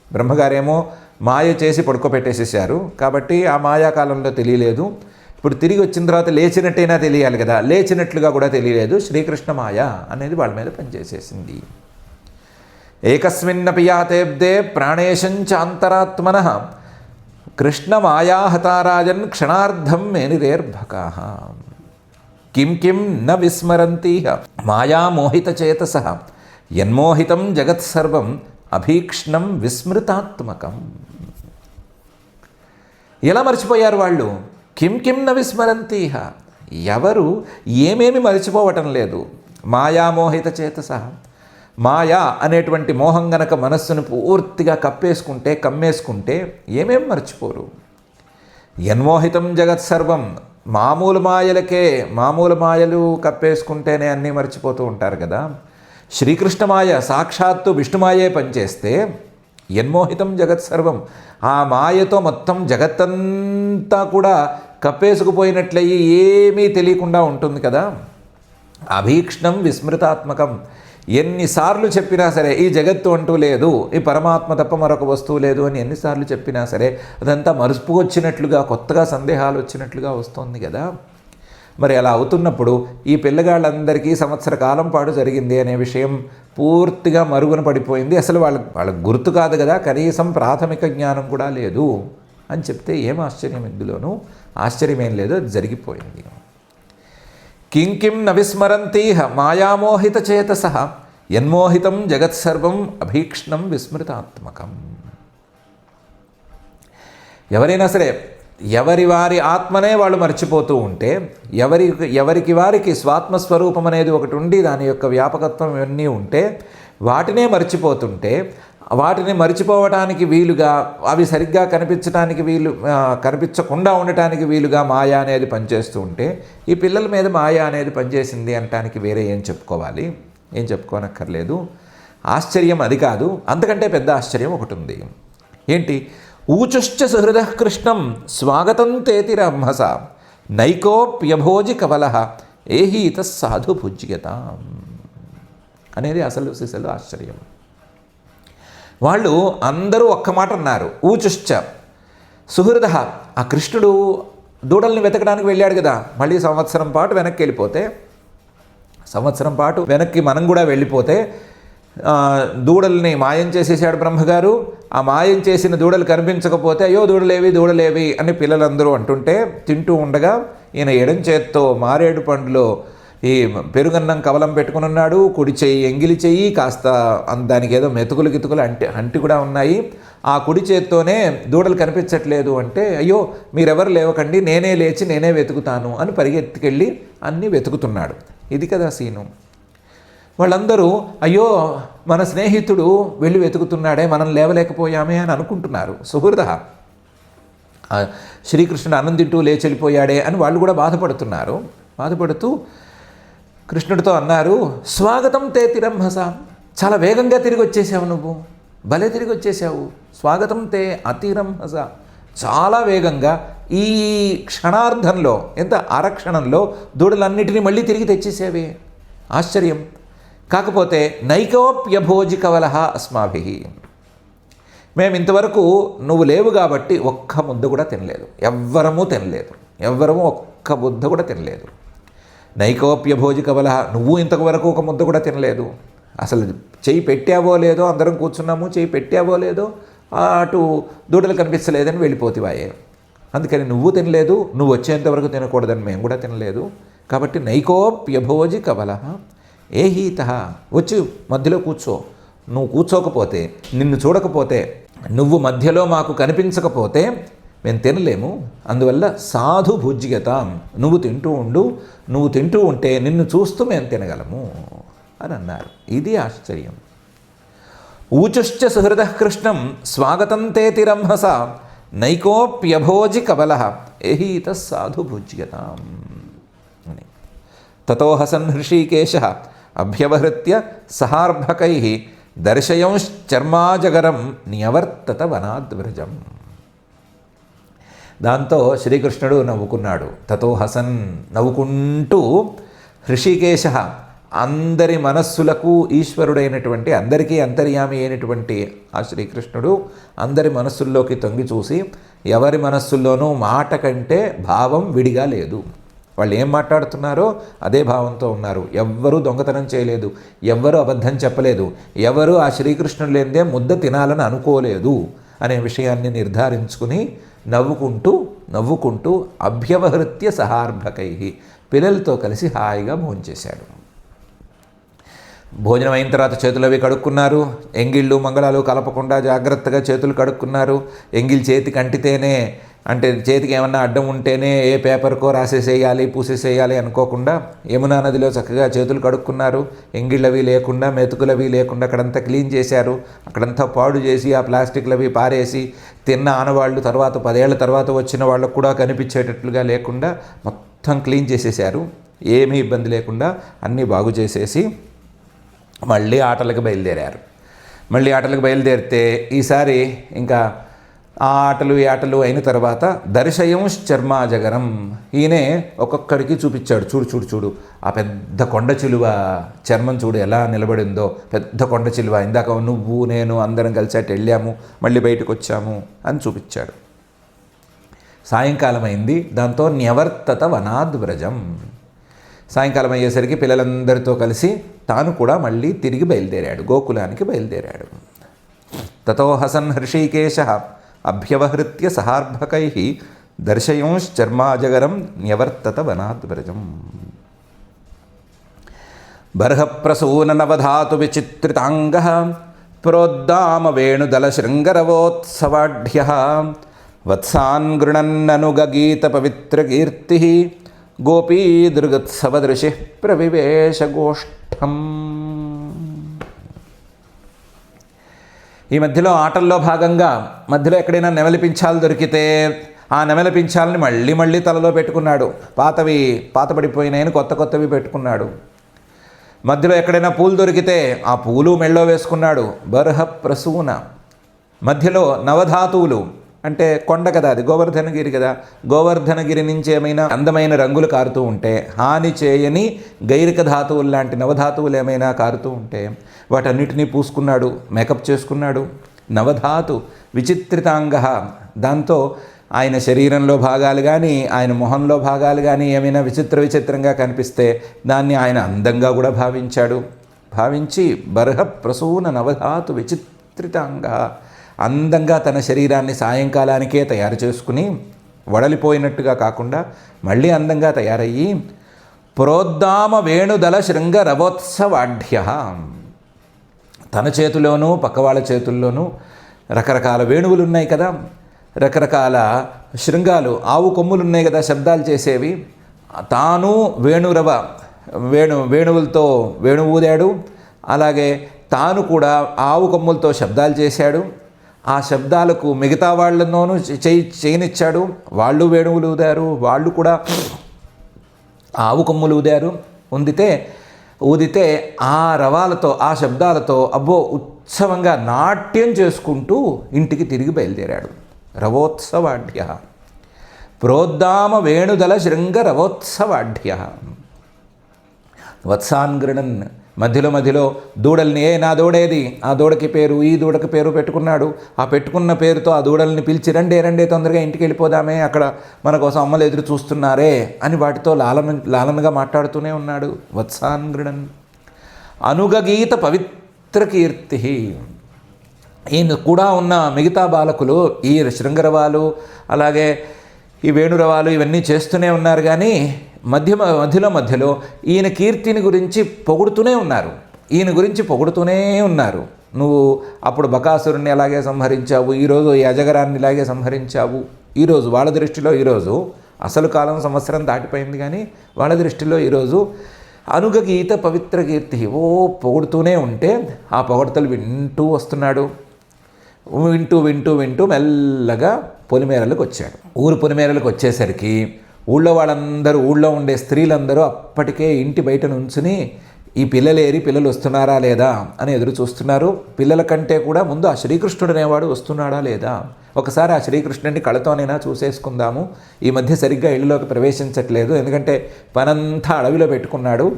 బ్రహ్మగారేమో మాయ చేసి పడుకోబెట్టేసేసారు కాబట్టి ఆ మాయాకాలంలో తెలియలేదు. ఇప్పుడు తిరిగి వచ్చిన తర్వాత లేచినట్టయినా తెలియాలి కదా, లేచినట్లుగా కూడా తెలియలేదు. శ్రీకృష్ణ మాయ అనేది వాళ్ళ మీద పనిచేసేసింది. ఏకస్మిన్నపి యాతేబ్దే ప్రాణేశం చాంతరాత్మనః కృష్ణ మాయా హతారాజన్ క్షణార్ధం మేనిరేర్భకా. కిం న విస్మరంతీహ మాయామోహితచేతసః యన్మోహితం జగత్సర్వం అభీక్ష్ణం విస్మృతాత్మకం. ఎలా మర్చిపోయారు వాళ్ళు? కిం న విస్మరంతీహ, ఎవరు ఏమేమి మరిచిపోవటం లేదు. మాయామోహిత చేతసః, మాయా అనేటువంటి మోహం గనక మనస్సును పూర్తిగా కమ్మేసుకుంటే ఏమేమి మర్చిపోరు. యన్మోహితం జగత్సర్వం, మామూలు మాయలు కప్పేసుకుంటేనే అన్నీ మర్చిపోతూ ఉంటారు కదా. శ్రీకృష్ణమాయ సాక్షాత్తు విష్ణుమాయే పనిచేస్తే యన్మోహితం జగత్సర్వం, ఆ మాయతో మొత్తం జగత్తంతా కూడా కప్పేసుకుపోయినట్లయి ఏమీ తెలియకుండా ఉంటుంది కదా. అభీక్ష్ణం విస్మృతాత్మకం, ఎన్నిసార్లు చెప్పినా సరే ఈ జగత్తు అంటూ లేదు, ఈ పరమాత్మ తప్ప మరొక వస్తువు లేదు అని ఎన్నిసార్లు చెప్పినా సరే అదంతా మరుపు వచ్చినట్లుగా, కొత్తగా సందేహాలు వచ్చినట్లుగా వస్తుంది కదా. మరి అలా అవుతున్నప్పుడు ఈ పిల్లగాళ్ళందరికీ సంవత్సర కాలం పాటు జరిగింది అనే విషయం పూర్తిగా మరుగున పడిపోయింది. అసలు వాళ్ళకు గుర్తు కాదు కదా, కనీసం ప్రాథమిక జ్ఞానం కూడా లేదు అని చెప్తే ఏం ఆశ్చర్యం, ఇందులోనూ ఆశ్చర్యమేం లేదు, అది జరిగిపోయింది. కిం న విస్మరంతీహ మాయామోహిత చేతసః యన్మోహితం జగత్సర్వం అభీక్ష్ణం విస్మృతాత్మకం. ఎవరైనా సరే ఎవరి వారి ఆత్మనే వాళ్ళు మర్చిపోతూ ఉంటే, ఎవరికి వారికి స్వాత్మస్వరూపం అనేది ఒకటి ఉండి దాని యొక్క వ్యాపకత్వం ఇవన్నీ ఉంటే వాటినే మర్చిపోతుంటే, వాటిని మర్చిపోవటానికి వీలుగా, అవి సరిగ్గా కనిపించకుండా ఉండటానికి వీలుగా మాయా అనేది పనిచేస్తూ ఉంటే, ఈ పిల్లల మీద మాయా అనేది పనిచేసింది అనటానికి వేరే ఏం చెప్పుకోవాలి? ఏం చెప్పుకోనక్కర్లేదు. ఆశ్చర్యం అది కాదు, అంతకంటే పెద్ద ఆశ్చర్యం ఒకటి ఉంది. ఏంటి? ఊచుశ్చ సుహృదః కృష్ణం స్వాగతం తేతి రహ్మస నైకోప్యభోజి కవల ఏహీత సాధు భుజ్యత అనేది అసలు సిసలు ఆశ్చర్యం. వాళ్ళు అందరూ ఒక్క మాట అన్నారు. ఊచుశ్చ సుహృద, ఆ కృష్ణుడు దూడల్ని వెతకడానికి వెళ్ళాడు కదా, మళ్ళీ సంవత్సరం పాటు వెనక్కి వెళ్ళిపోతే, సంవత్సరం పాటు వెనక్కి మనం కూడా వెళ్ళిపోతే దూడల్ని మాయం చేసేసాడు బ్రహ్మగారు. ఆ మాయం చేసిన దూడలు కనిపించకపోతే అయ్యో దూడలేవి అని పిల్లలందరూ అంటుంటే, తింటూ ఉండగా ఈయన ఎడం చేత్తో మారేడు పండులో ఈ పెరుగన్నం కవలం పెట్టుకుని ఉన్నాడు. కుడి చెయ్యి ఎంగిలి చెయ్యి, కాస్త దానికి ఏదో మెతుకులు గితుకులు అంటి కూడా ఉన్నాయి. ఆ కుడి చేత్తోనే దూడలు కనిపించట్లేదు అంటే, అయ్యో మీరెవరు లేవకండి, నేనే లేచి నేనే వెతుకుతాను అని పరిగెత్తుకెళ్ళి అన్నీ వెతుకుతున్నాడు. ఇది కదా సీను. వాళ్ళందరూ అయ్యో మన స్నేహితుడు వెళ్ళి వెతుకుతున్నాడే, మనం లేవలేకపోయామే అని అనుకుంటున్నారు. సుహృద, శ్రీకృష్ణుడు అన్నం తింటూ లేచి వెళ్ళిపోయాడే అని వాళ్ళు కూడా బాధపడుతున్నారు. బాధపడుతూ కృష్ణుడితో అన్నారు, స్వాగతం తే తిరంహస, చాలా వేగంగా తిరిగి వచ్చేసావు నువ్వు, భలే తిరిగి వచ్చేసావు. స్వాగతం తే అతిరంహస, చాలా వేగంగా ఈ క్షణార్ధంలో, ఎంత అరక్షణంలో దూడలన్నిటినీ మళ్ళీ తిరిగి తెచ్చేసావే, ఆశ్చర్యం. కాకపోతే నైకోప్యభోజి కవలహ అస్మాభి, మేము ఇంతవరకు నువ్వు లేవు కాబట్టి ఒక్క ముద్ద కూడా తినలేదు, ఎవ్వరము ఒక్క ముద్ద కూడా తినలేదు. నైకోప్యభోజి కవలహ, నువ్వు ఇంతవరకు ఒక ముద్ద కూడా తినలేదు. అసలు చెయ్యి పెట్టావో లేదో, అందరం కూర్చున్నాము, చెయ్యి పెట్టావో లేదో అటు దూడలు కనిపించలేదని వెళ్ళిపోతివాయే. అందుకని నువ్వు తినలేదు, నువ్వు వచ్చేంతవరకు తినకూడదని మేము కూడా తినలేదు. కాబట్టి నైకోప్యభోజి కవలహ ఏహీత, వచ్చి మధ్యలో కూర్చో. నువ్వు కూర్చోకపోతే, నిన్ను చూడకపోతే, నువ్వు మధ్యలో మాకు కనిపించకపోతే మేము తినలేము. అందువల్ల సాధు భుజ్యత, నువ్వు తింటూ ఉంటే నిన్ను చూస్తూ మేము తినగలము అని అన్నారు. ఇది ఆశ్చర్యం. ఊచుశ్చ సుహృద కృష్ణం స్వాగతం తే తిరంహస నైకోప్యభోజి కవలః ఏహీత సాధు భుజ్యత అని. తతో హసన్ హృషీకేశః అభ్యవహృత్య సహార్భకైః దర్శయంశ్చర్మాజగరం న్యవర్తత వనాద్వ్రజం. దాంతో శ్రీకృష్ణుడు నవ్వుకున్నాడు. తతో హసన్, నవ్వుకుంటూ, హృషీకేశ, అందరి మనస్సులకు ఈశ్వరుడైనటువంటి, అందరికీ అంతర్యామి అయినటువంటి ఆ శ్రీకృష్ణుడు అందరి మనస్సుల్లోకి తొంగి చూసి, ఎవరి మనస్సుల్లోనూ మాట కంటే భావం విడిగా లేదు. వాళ్ళు ఏం మాట్లాడుతున్నారో అదే భావంతో ఉన్నారు. ఎవ్వరూ దొంగతనం చేయలేదు, ఎవ్వరూ అబద్ధం చెప్పలేదు, ఎవరూ ఆ శ్రీకృష్ణుడు లేనిదే ముద్ద తినాలని అనుకోలేదు అనే విషయాన్ని నిర్ధారించుకుని నవ్వుకుంటూ అభ్యవహృత్య సహార్భకై, పిల్లలతో కలిసి హాయిగా భోంచేశాడు. భోజనం అయిన తర్వాత చేతులు అవి కడుక్కున్నారు. ఎంగిళ్ళు మంగళాలు కలపకుండా జాగ్రత్తగా చేతులు కడుక్కున్నారు. ఎంగిల్ చేతికి అంటితేనే, అంటే చేతికి ఏమన్నా అడ్డం ఉంటేనే ఏ పేపర్కో రాసేసేయాలి, పూసేసేయాలి అనుకోకుండా యమునా నదిలో చక్కగా చేతులు కడుక్కున్నారు. ఎంగిళ్ళవి లేకుండా, మెతుకులవి లేకుండా అక్కడంతా క్లీన్ చేశారు. అక్కడంతా పాడు చేసి ఆ ప్లాస్టిక్లవి పారేసి, తిన్న ఆనవాళ్ళు తర్వాత 10 ఏళ్ల తర్వాత వచ్చిన వాళ్ళకు కూడా కనిపించేటట్లుగా లేకుండా మొత్తం క్లీన్ చేసేశారు. ఏమీ ఇబ్బంది లేకుండా అన్నీ బాగు చేసేసి మళ్ళీ ఆటలకు బయలుదేరారు. మళ్ళీ ఆటలకు బయలుదేరితే ఈసారి ఇంకా ఆ ఆటలు ఈ ఆటలు అయిన తర్వాత దర్శయంశ్చర్మాజగరం, ఈయనే ఒక్కొక్కడికి చూపించాడు. చూడు ఆ పెద్ద కొండ చిలువ చర్మం చూడు ఎలా నిలబడిందో, పెద్ద కొండ చిలువ, ఇందాక నువ్వు నేను అందరం కలిసి అటు వెళ్ళాము, మళ్ళీ బయటకు వచ్చాము అని చూపించాడు. సాయంకాలం అయింది. దాంతో న్యవర్తత వనాద్వ్రజం. సాయంకాలం అయ్యేసరికి పిల్లలందరితో కలిసి తాను కూడా మళ్ళీ తిరిగి బయలుదేరాడు, గోకులానికి బయలుదేరాడు. తతో హసన్ హృషీకేశః అభ్యవహృత్య సహార్భకై దర్శయంశ్చర్మాజగరం న్యవర్తత వనాద్వ్రజం. బర్హప్రసూననవధాతు విచిత్రితాంగః ప్రోద్దామ వేణుదలశృంగరవోత్సవాఢ్యః వత్సాన్ గృణన్ననుగగీత పవిత్రకీర్తిః గోపీదృగోత్సవదృశి ప్రవివేశగోష్ఠం. ఈ మధ్యలో ఆటల్లో భాగంగా మధ్యలో ఎక్కడైనా నెమలి పింఛాలు దొరికితే ఆ నెమలి పింఛాలని మళ్ళీ తలలో పెట్టుకున్నాడు. పాతపడిపోయినాయని కొత్తవి పెట్టుకున్నాడు. మధ్యలో ఎక్కడైనా పూలు దొరికితే ఆ పూలు మెళ్ళో వేసుకున్నాడు. బర్హ ప్రసూన. మధ్యలో నవధాతువులు అంటే కొండ కదా, అది గోవర్ధనగిరి కదా. గోవర్ధనగిరి నుంచి ఏమైనా అందమైన రంగులు కారుతూ ఉంటే, హాని చేయని గైరిక ధాతువులు లాంటి నవధాతువులు ఏమైనా కారుతూ ఉంటే వాటన్నిటినీ పూసుకున్నాడు, మేకప్ చేసుకున్నాడు. నవధాతు విచిత్రితాంగ, దాంతో ఆయన శరీరంలో భాగాలు కానీ ఆయన మొహంలో భాగాలు కానీ ఏమైనా విచిత్రంగా కనిపిస్తే దాన్ని ఆయన అందంగా కూడా భావించాడు. భావించి బర్హ ప్రసూన నవధాతు విచిత్రితాంగ, అందంగా తన శరీరాన్ని సాయంకాలానికే తయారు చేసుకుని వడలిపోయినట్టుగా కాకుండా మళ్ళీ అందంగా తయారయ్యి ప్రోద్దామ వేణుదల శృంగ రవోత్సవాఢ్య, తన చేతిలోనూ పక్క వాళ్ళ చేతుల్లోనూ రకరకాల వేణువులు ఉన్నాయి కదా, రకరకాల శృంగాలు, ఆవు కొమ్ములు ఉన్నాయి కదా శబ్దాలు చేసేవి. తాను వేణువులతో వేణువు ఊదాడు. అలాగే తాను కూడా ఆవు కొమ్ములతో శబ్దాలు చేశాడు. ఆ శబ్దాలకు మిగతా వాళ్ళలోనూ చేయనిచ్చాడు. వాళ్ళు వేణువులు ఊదారు, వాళ్ళు కూడా ఆవు కొమ్ములు ఊదారు. ఊదితే ఆ రవాలతో ఆ శబ్దాలతో అబ్బో ఉత్సవంగా నాట్యం చేసుకుంటూ ఇంటికి తిరిగి బయలుదేరాడు. రవోత్సవాఢ్య ప్రోద్దామ వేణుదల శృంగ రవోత్సవాఢ్య. వత్సాన్గృణన్, మధ్యలో దూడల్ని, నా దూడేది, ఆ దూడకి పేరు ఈ దూడకి పేరు పెట్టుకున్నాడు. ఆ పెట్టుకున్న పేరుతో ఆ దూడల్ని పిలిచి రండే తొందరగా ఇంటికి వెళ్ళిపోదామే, అక్కడ మన కోసం అమ్మలు ఎదురు చూస్తున్నారే అని వాటితో లాలనగా మాట్లాడుతూనే ఉన్నాడు. వత్సాన్గృణన్ అనుగగీత పవిత్ర కీర్తి. ఈయన కూడా ఉన్న మిగతా బాలకులు ఈ శృంగరవాలు అలాగే ఈ వేణురవాలు ఇవన్నీ చేస్తూనే ఉన్నారు. కానీ మధ్యలో ఈయన కీర్తిని గురించి పొగుడుతూనే ఉన్నారు. నువ్వు అప్పుడు బకాసురుణ్ణి అలాగే సంహరించావు, ఈరోజు ఈ అజగరాన్ని ఇలాగే సంహరించావు. ఈరోజు వాళ్ళ దృష్టిలో ఈరోజు అసలు కాలం సంవత్సరం దాటిపోయింది, కానీ వాళ్ళ దృష్టిలో ఈరోజు అనుగగీత పవిత్ర కీర్తి. పొగుడుతూనే ఉంటే ఆ పొగడతలు వింటూ వస్తున్నాడు. వింటూ మెల్లగా పొలిమేరలకు వచ్చాడు. ఊరు పొలిమేరలకు వచ్చేసరికి ఊళ్ళో ఉండే స్త్రీలందరూ అప్పటికే ఇంటి బయట నుంచుని ఈ పిల్లలు వస్తున్నారా లేదా అని ఎదురు చూస్తున్నారు. పిల్లల కంటే కూడా ముందు ఆ శ్రీకృష్ణుడు అనేవాడు వస్తున్నాడా లేదా, ఒకసారి ఆ శ్రీకృష్ణుడిని కళతోనైనా చూసేసుకుందాము. ఈ మధ్య సరిగ్గా ఇళ్ళలోకి ప్రవేశించట్లేదు, ఎందుకంటే పనంతా అడవిలో పెట్టుకున్నాడు.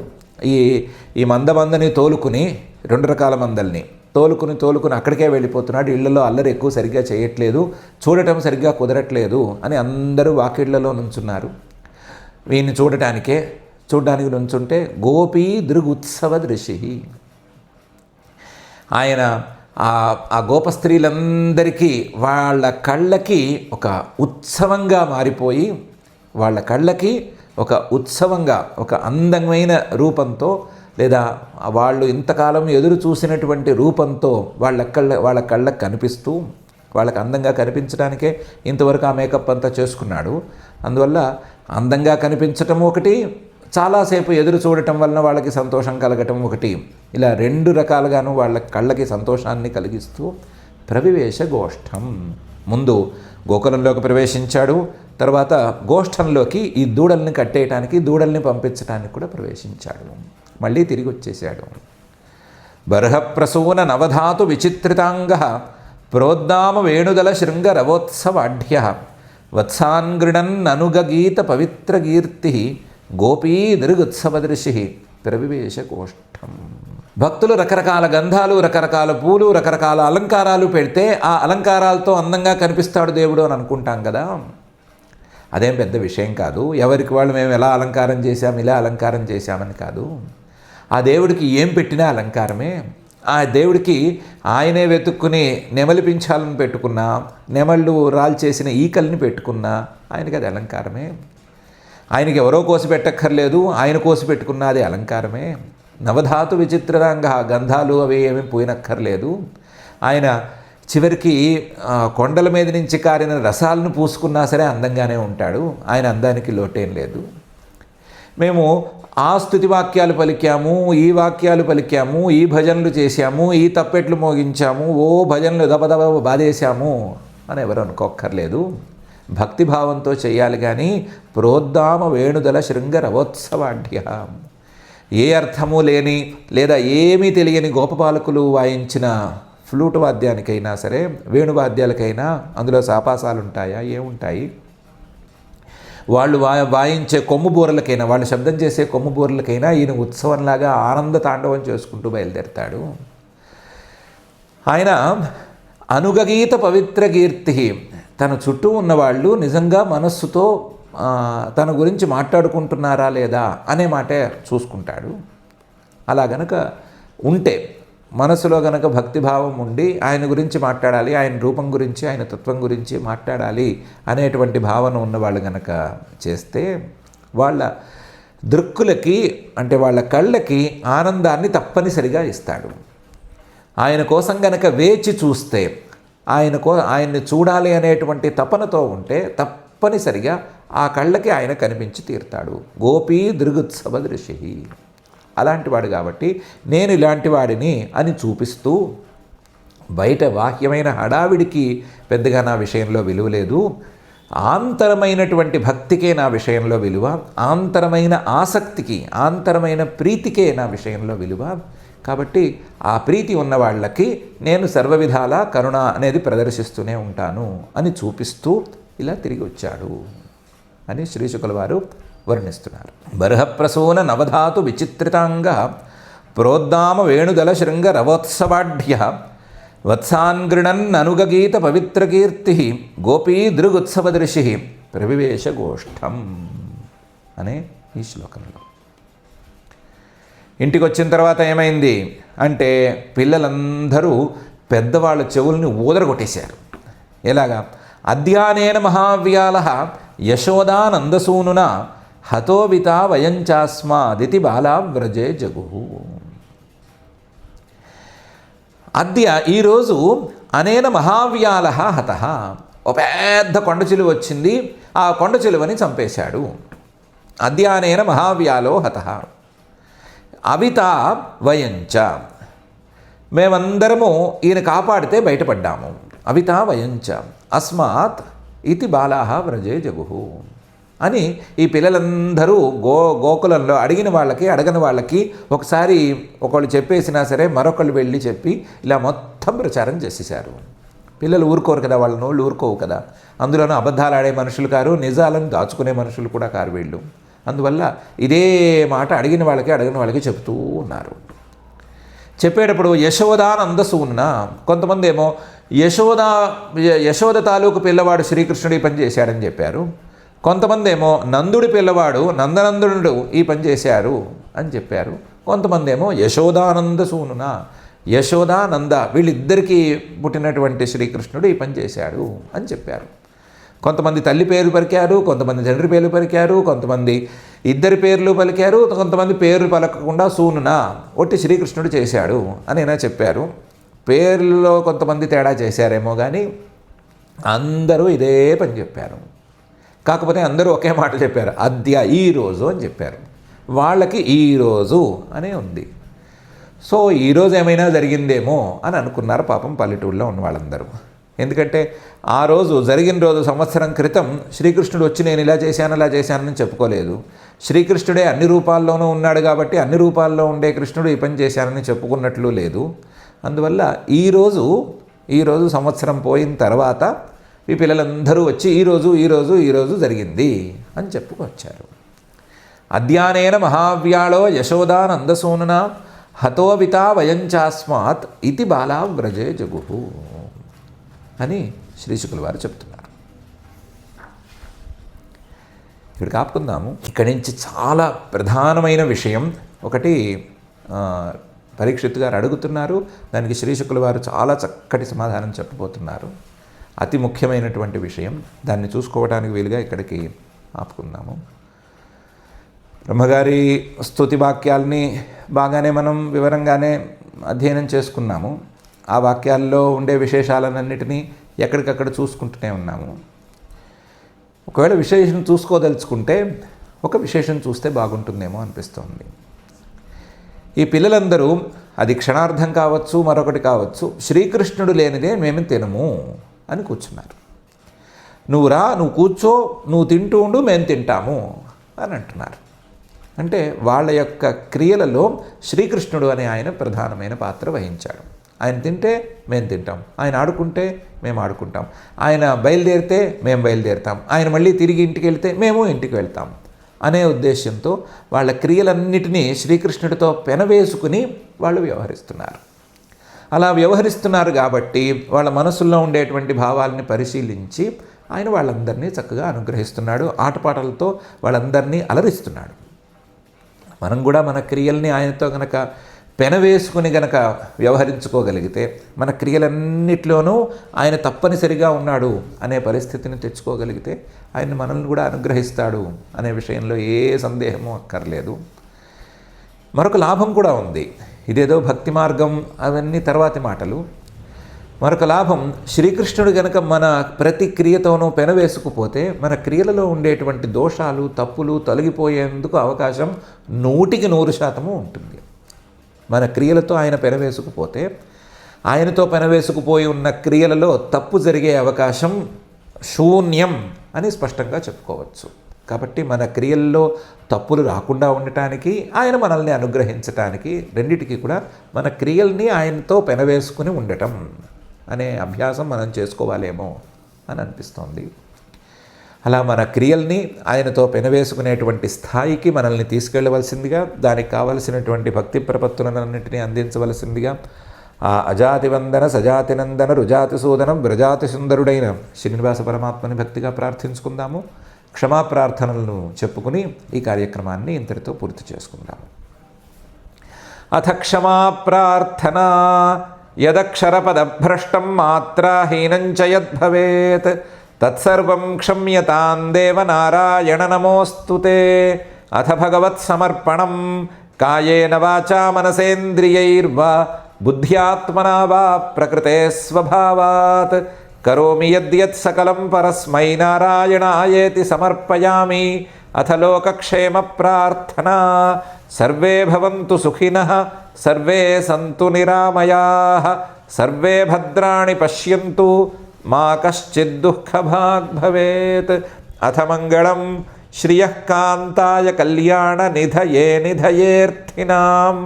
ఈ మందని తోలుకుని 2 రకాల మందల్ని తోలుకుని అక్కడికే వెళ్ళిపోతున్నాడు. ఇళ్లలో అల్లరి ఎక్కువ సరిగ్గా చేయట్లేదు, చూడటం సరిగ్గా కుదరట్లేదు అని అందరూ వాకిళ్లలో నుంచున్నారు. వీడిని చూడడానికి నుంచుంటే గోపీ దృగుత్సవ దృశి, ఆయన ఆ గోప స్త్రీలందరికీ వాళ్ళ కళ్ళకి ఒక ఉత్సవంగా మారిపోయి, వాళ్ళ కళ్ళకి ఒక ఉత్సవంగా ఒక అందమైన రూపంతో లేదా వాళ్ళు ఇంతకాలం ఎదురు చూసినటువంటి రూపంతో వాళ్ళ కళ్ళకు కనిపిస్తూ, వాళ్ళకి అందంగా కనిపించడానికే ఇంతవరకు ఆ మేకప్ అంతా చేసుకున్నాడు. అందువల్ల అందంగా కనిపించటం ఒకటి, చాలాసేపు ఎదురు చూడటం వలన వాళ్ళకి సంతోషం కలగటం ఒకటి, ఇలా 2 రకాలుగాను వాళ్ళ కళ్ళకి సంతోషాన్ని కలిగిస్తూ ప్రవివేశ గోష్ఠం. ముందు గోకులంలోకి ప్రవేశించాడు, తర్వాత గోష్ఠంలోకి ఈ దూడల్ని కట్టేయటానికి, దూడల్ని పంపించడానికి కూడా ప్రవేశించాడు. మళ్ళీ తిరిగి వచ్చేసాడు. బర్హప్రసూన నవధాతు విచిత్రితాంగ ప్రోద్దామ వేణుదల శృంగ రవోత్సవాఢ్య వత్సాన్గృణన్ అనుగగీత పవిత్ర కీర్తి గోపీ దృగుత్సవదృశి ప్రవివేశ గోష్ఠం. భక్తులు రకరకాల గంధాలు, రకరకాల పూలు, రకరకాల అలంకారాలు పెడితే ఆ అలంకారాలతో అందంగా కనిపిస్తాడు దేవుడు అని అనుకుంటాం కదా. అదేం పెద్ద విషయం కాదు. ఎవరికి వాళ్ళు మేము ఎలా అలంకారం చేశాం, ఇలా అలంకారం చేశామని కాదు. ఆ దేవుడికి ఏం పెట్టినా అలంకారమే. ఆ దేవుడికి ఆయనే వెతుక్కుని నెమలి పింఛాలను పెట్టుకున్నా, నెమళ్ళు రాల్చేసిన ఈకల్ని పెట్టుకున్నా ఆయనకి అది అలంకారమే. ఆయనకి ఎవరో కోసి పెట్టక్కర్లేదు, ఆయన కోసి పెట్టుకున్నా అది అలంకారమే. నవధాతు విచిత్రంగా గంధాలు అవి ఏమీ పోయినక్కర్లేదు. ఆయన చివరికి కొండల మీద నుంచి కారిన రసాలను పూసుకున్నా సరే అందంగానే ఉంటాడు. ఆయన అందానికి లోటేం లేదు. మేము ఆ స్తుతి వాక్యాలు పలికాము, ఈ వాక్యాలు పలికాము, ఈ భజనలు చేశాము, ఈ తప్పెట్లు మోగించాము, భజనలు దబదబ బాధేశాము అని ఎవరు అనుకోక్కర్లేదు. భక్తిభావంతో చేయాలి. కానీ ప్రోద్దామ వేణుదల శృంగ రవోత్సవాఢ్య, ఏ అర్థము లేని లేదా ఏమీ తెలియని గోపబాలకులు వాయించిన ఫ్లూట్ వాద్యానికైనా సరే, వేణువాద్యాలకైనా అందులో సాపాసాలు ఉంటాయా? ఏముంటాయి? వాళ్ళు వాయించే కొమ్ము బూరలకైనా, వాళ్ళు శబ్దం చేసే కొమ్ము బూరలకైనా ఈయన ఉత్సవంలాగా ఆనంద తాండవం చేసుకుంటూ బయలుదేరతాడు. ఆయన అనుగగీత పవిత్ర కీర్తి, తన చుట్టూ ఉన్నవాళ్ళు నిజంగా మనస్సుతో తన గురించి మాట్లాడుకుంటున్నారా లేదా అనే మాటే చూసుకుంటాడు. అలా గనక ఉంటే, మనసులో గనక భక్తిభావం ఉండి ఆయన గురించి మాట్లాడాలి, ఆయన రూపం గురించి, ఆయన తత్వం గురించి మాట్లాడాలి అనేటువంటి భావన ఉన్నవాళ్ళు గనక చేస్తే, వాళ్ళ దృక్కులకి అంటే వాళ్ళ కళ్ళకి ఆనందాన్ని తప్పనిసరిగా ఇస్తాడు. ఆయన కోసం గనక వేచి చూస్తే, ఆయన్ని చూడాలి అనేటువంటి తపనతో ఉంటే తప్పనిసరిగా ఆ కళ్ళకి ఆయన కనిపించి తీరుతాడు. గోపీ దృగుత్సవ దృశి, అలాంటి వాడు కాబట్టి నేను ఇలాంటి వాడిని అని చూపిస్తూ, బయట బాహ్యమైన హడావిడికి పెద్దగా నా విషయంలో విలువ లేదు, ఆంతరమైనటువంటి భక్తికే నా విషయంలో విలువ, ఆంతరమైన ఆసక్తికి, ఆంతరమైన ప్రీతికే నా విషయంలో విలువ. కాబట్టి ఆ ప్రీతి ఉన్న వాళ్ళకి నేను సర్వవిధాల కరుణ అనేది ప్రదర్శిస్తూనే ఉంటాను అని చూపిస్తూ ఇలా తిరిగి వచ్చాడు అని శ్రీశుకుల వారు వర్ణిస్తున్నారు. బర్హప్రసూన నవధాతు విచిత్రితాంగ ప్రోద్దామ వేణుదల శృంగ రవోత్సవాఢ్య వత్సాన్ గృణన్ అనుగగీత పవిత్రకీర్తి గోపీ దృగుత్సవదృశి ప్రవివేశ గోష్ఠం అనే ఈ శ్లోకంలో. ఇంటికి వచ్చిన తర్వాత ఏమైంది అంటే, పిల్లలందరూ పెద్దవాళ్ళ చెవుల్ని ఊదరగొట్టేశారు. ఎలాగా? అద్యానేన మహావ్యాల యశోదానందసూనున హతోవిత వయంచాస్మాదితి బాలా వ్రజే జగు. అద్య ఈరోజు అనేన మహావ్యాల హత, ఒక పెద్ద కొండ చిలువ వచ్చింది, ఆ కొండ చిలువని చంపేశాడు. అద్యానేన మహావ్యాలో హత అవిత వయంచ, మేమందరము ఈయన కాపాడితే బయటపడ్డాము. అవిత వయంచ అస్మాత్ ఇతి బాలాహ వ్రజే జగు అని ఈ పిల్లలందరూ గోకులంలో అడిగిన వాళ్ళకి అడగని వాళ్ళకి ఒకసారి ఒకళ్ళు చెప్పేసినా సరే మరొకళ్ళు వెళ్ళి చెప్పి ఇలా మొత్తం ప్రచారం చేసేశారు. పిల్లలు ఊరుకోరు కదా, వాళ్ళ నోళ్ళు ఊరుకోవు కదా. అందులోనూ అబద్ధాలు ఆడే మనుషులు కారు, నిజాలను దాచుకునే మనుషులు కూడా కారు వీళ్ళు. అందువల్ల ఇదే మాట అడిగిన వాళ్ళకి చెబుతూ ఉన్నారు. చెప్పేటప్పుడు యశోదానందసూన్న, కొంతమంది ఏమో యశోద తాలూకు పిల్లవాడు శ్రీకృష్ణుడు ఈ పని చేశాడని చెప్పారు. కొంతమంది ఏమో నందుడి పిల్లవాడు నందనందుడు ఈ పని చేశారు అని చెప్పారు. కొంతమంది ఏమో యశోదానందసూనున, యశోదానంద వీళ్ళిద్దరికీ పుట్టినటువంటి శ్రీకృష్ణుడు ఈ పని చేశాడు అని చెప్పారు. కొంతమంది తల్లి పేరు పలికారు, కొంతమంది తండ్రి పేర్లు పలికారు, కొంతమంది ఇద్దరి పేర్లు పలికారు, కొంతమంది పేర్లు పలకకుండా సూనున ఒట్టి శ్రీకృష్ణుడు చేశాడు అని అయినా చెప్పారు. పేర్లలో కొంతమంది తేడా చేశారేమో కానీ అందరూ ఇదే పని చెప్పారు. కాకపోతే అందరూ ఒకే మాట చెప్పారు, అద్య ఈరోజు అని చెప్పారు. వాళ్ళకి ఈరోజు అనే ఉంది. సో ఈరోజు ఏమైనా జరిగిందేమో అని అనుకున్నారు పాపం పల్లెటూళ్ళలో ఉన్న వాళ్ళందరూ. ఎందుకంటే ఆ రోజు జరిగిన రోజు సంవత్సరం క్రితం శ్రీకృష్ణుడు వచ్చి నేను ఇలా చేశానని చెప్పుకోలేదు. శ్రీకృష్ణుడే అన్ని రూపాల్లోనూ ఉన్నాడు కాబట్టి అన్ని రూపాల్లో ఉండే కృష్ణుడు ఈ పని చేశానని చెప్పుకున్నట్లు లేదు. అందువల్ల ఈరోజు సంవత్సరం పోయిన తర్వాత ఈ పిల్లలందరూ వచ్చి ఈరోజు జరిగింది అని చెప్పుకొచ్చారు. అద్యానేన మహావ్యాళో యశోదానందసూనున హతోవిత వయంచాస్మాత్ ఇతి బాలా వ్రజే జగు అని శ్రీశుకుల వారు చెప్తున్నారు. ఇక్కడికి ఆపుకుందాము. ఇక్కడి నుంచి చాలా ప్రధానమైన విషయం ఒకటి పరీక్షిత్ గారు అడుగుతున్నారు, దానికి శ్రీశుకుల వారు చాలా చక్కటి సమాధానం చెప్పబోతున్నారు. అతి ముఖ్యమైనటువంటి విషయం, దాన్ని చూసుకోవడానికి వీలుగా ఇక్కడికి ఆపుకుందాము. బ్రహ్మగారి స్తుతి వాక్యాల్ని బాగానే మనం వివరంగానే అధ్యయనం చేసుకున్నాము. ఆ వాక్యాల్లో ఉండే విశేషాలన్నిటినీ ఎక్కడికక్కడ చూసుకుంటూనే ఉన్నాము. ఒకవేళ విశేషం చూసుకోదలుచుకుంటే ఒక విశేషం చూస్తే బాగుంటుందేమో అనిపిస్తోంది. ఈ పిల్లలందరూ అది క్షణార్థం కావచ్చు, మరొకటి కావచ్చు, శ్రీకృష్ణుడు లేనిదే మేము తినము అని కూర్చున్నారు. నువ్వు రా, నువ్వు కూర్చో, నువ్వు తింటూ ఉండు, మేము తింటాము అని అంటున్నారు. అంటే వాళ్ళ యొక్క క్రియలలో శ్రీకృష్ణుడు అనే ఆయన ప్రధానమైన పాత్ర వహించాడు. ఆయన తింటే మేము తింటాం, ఆయన ఆడుకుంటే మేము ఆడుకుంటాం, ఆయన బయలుదేరితే మేము బయలుదేరుతాం, ఆయన మళ్ళీ తిరిగి ఇంటికి వెళ్తే మేము ఇంటికి వెళ్తాం అనే ఉద్దేశంతో వాళ్ళ క్రియలన్నిటినీ శ్రీకృష్ణుడితో పెనవేసుకుని వాళ్ళు వ్యవహరిస్తున్నారు. అలా వ్యవహరిస్తున్నారు కాబట్టి వాళ్ళ మనసుల్లో ఉండేటువంటి భావాలని పరిశీలించి ఆయన వాళ్ళందరినీ చక్కగా అనుగ్రహిస్తున్నాడు, ఆటపాటలతో వాళ్ళందరినీ అలరిస్తున్నాడు. మనం కూడా మన క్రియల్ని ఆయనతో గనక పెనవేసుకుని గనక వ్యవహరించుకోగలిగితే, మన క్రియలన్నిటిలోనూ ఆయన తప్పనిసరిగా ఉన్నాడు అనే పరిస్థితిని తెచ్చుకోగలిగితే ఆయన మనల్ని కూడా అనుగ్రహిస్తాడు అనే విషయంలో ఏ సందేహము అక్కర్లేదు. మరొక లాభం కూడా ఉంది. ఇదేదో భక్తి మార్గం అవన్నీ తర్వాతి మాటలు. మరొక లాభం, శ్రీకృష్ణుడు గనక మన ప్రతి క్రియతోనూ పెనవేసుకుపోతే మన క్రియలలో ఉండేటువంటి దోషాలు తప్పులు తొలగిపోయేందుకు అవకాశం 100% ఉంటుంది. మన క్రియలతో ఆయన పెనవేసుకుపోతే ఆయనతో పెనవేసుకుపోయి ఉన్న క్రియలలో తప్పు జరిగే అవకాశం శూన్యం అని స్పష్టంగా చెప్పుకోవచ్చు. కాబట్టి మన క్రియల్లో తప్పులు రాకుండా ఉండటానికి, ఆయన మనల్ని అనుగ్రహించటానికి, రెండిటికి కూడా మన క్రియల్ని ఆయనతో పెనవేసుకుని ఉండటం అనే అభ్యాసం మనం చేసుకోవాలేమో అని అనిపిస్తోంది. అలా మన క్రియల్ని ఆయనతో పెనవేసుకునేటువంటి స్థాయికి మనల్ని తీసుకెళ్లవలసిందిగా, దానికి కావలసినటువంటి భక్తి ప్రపత్తులన్నింటినీ అందించవలసిందిగా ఆ అజాతివందన సజాతినందన రుజాతి సూదనం వ్రజాతి సుందరుడైన శ్రీనివాస పరమాత్మని భక్తిగా ప్రార్థించుకుందాము. క్షమాప్రార్థనలను చెప్పుకుని ఈ కార్యక్రమాన్ని ఇంతటితో పూర్తి చేసుకుందాము. అథ క్షమాప్రార్థన. యదక్షరపదభ్రష్టం మాత్రాహీనం చ యద్భవేత్ తత్సర్వం క్షమ్యతాం దేవ నారాయణ నమోస్తుతే. అథ భగవత్సమర్పణం కాయేన వాచా మనసేంద్రియైర్వా బుద్ధ్యాత్మనా వా ప్రకృతే స్వభావాత్ కరోమి యద్యత్ సకలం పరస్మై నారాయణాయేతి సమర్పయామి. అథ లోకక్షేమ ప్రార్థనా. సర్వే భవంతు సుఖినః, సర్వే సంతు నిరామయాః, సర్వే భద్రాణి పశ్యంతు, మా కశ్చిద్ దుఃఖభాగ్ భవేత్. అథ మంగళం శ్రియః కాంతాయ కళ్యాణ నిధయే నిధయేర్థినాం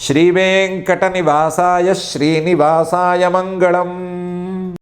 శ్రీవేంకటనివాసాయ శ్రీనివాసాయ మంగళం.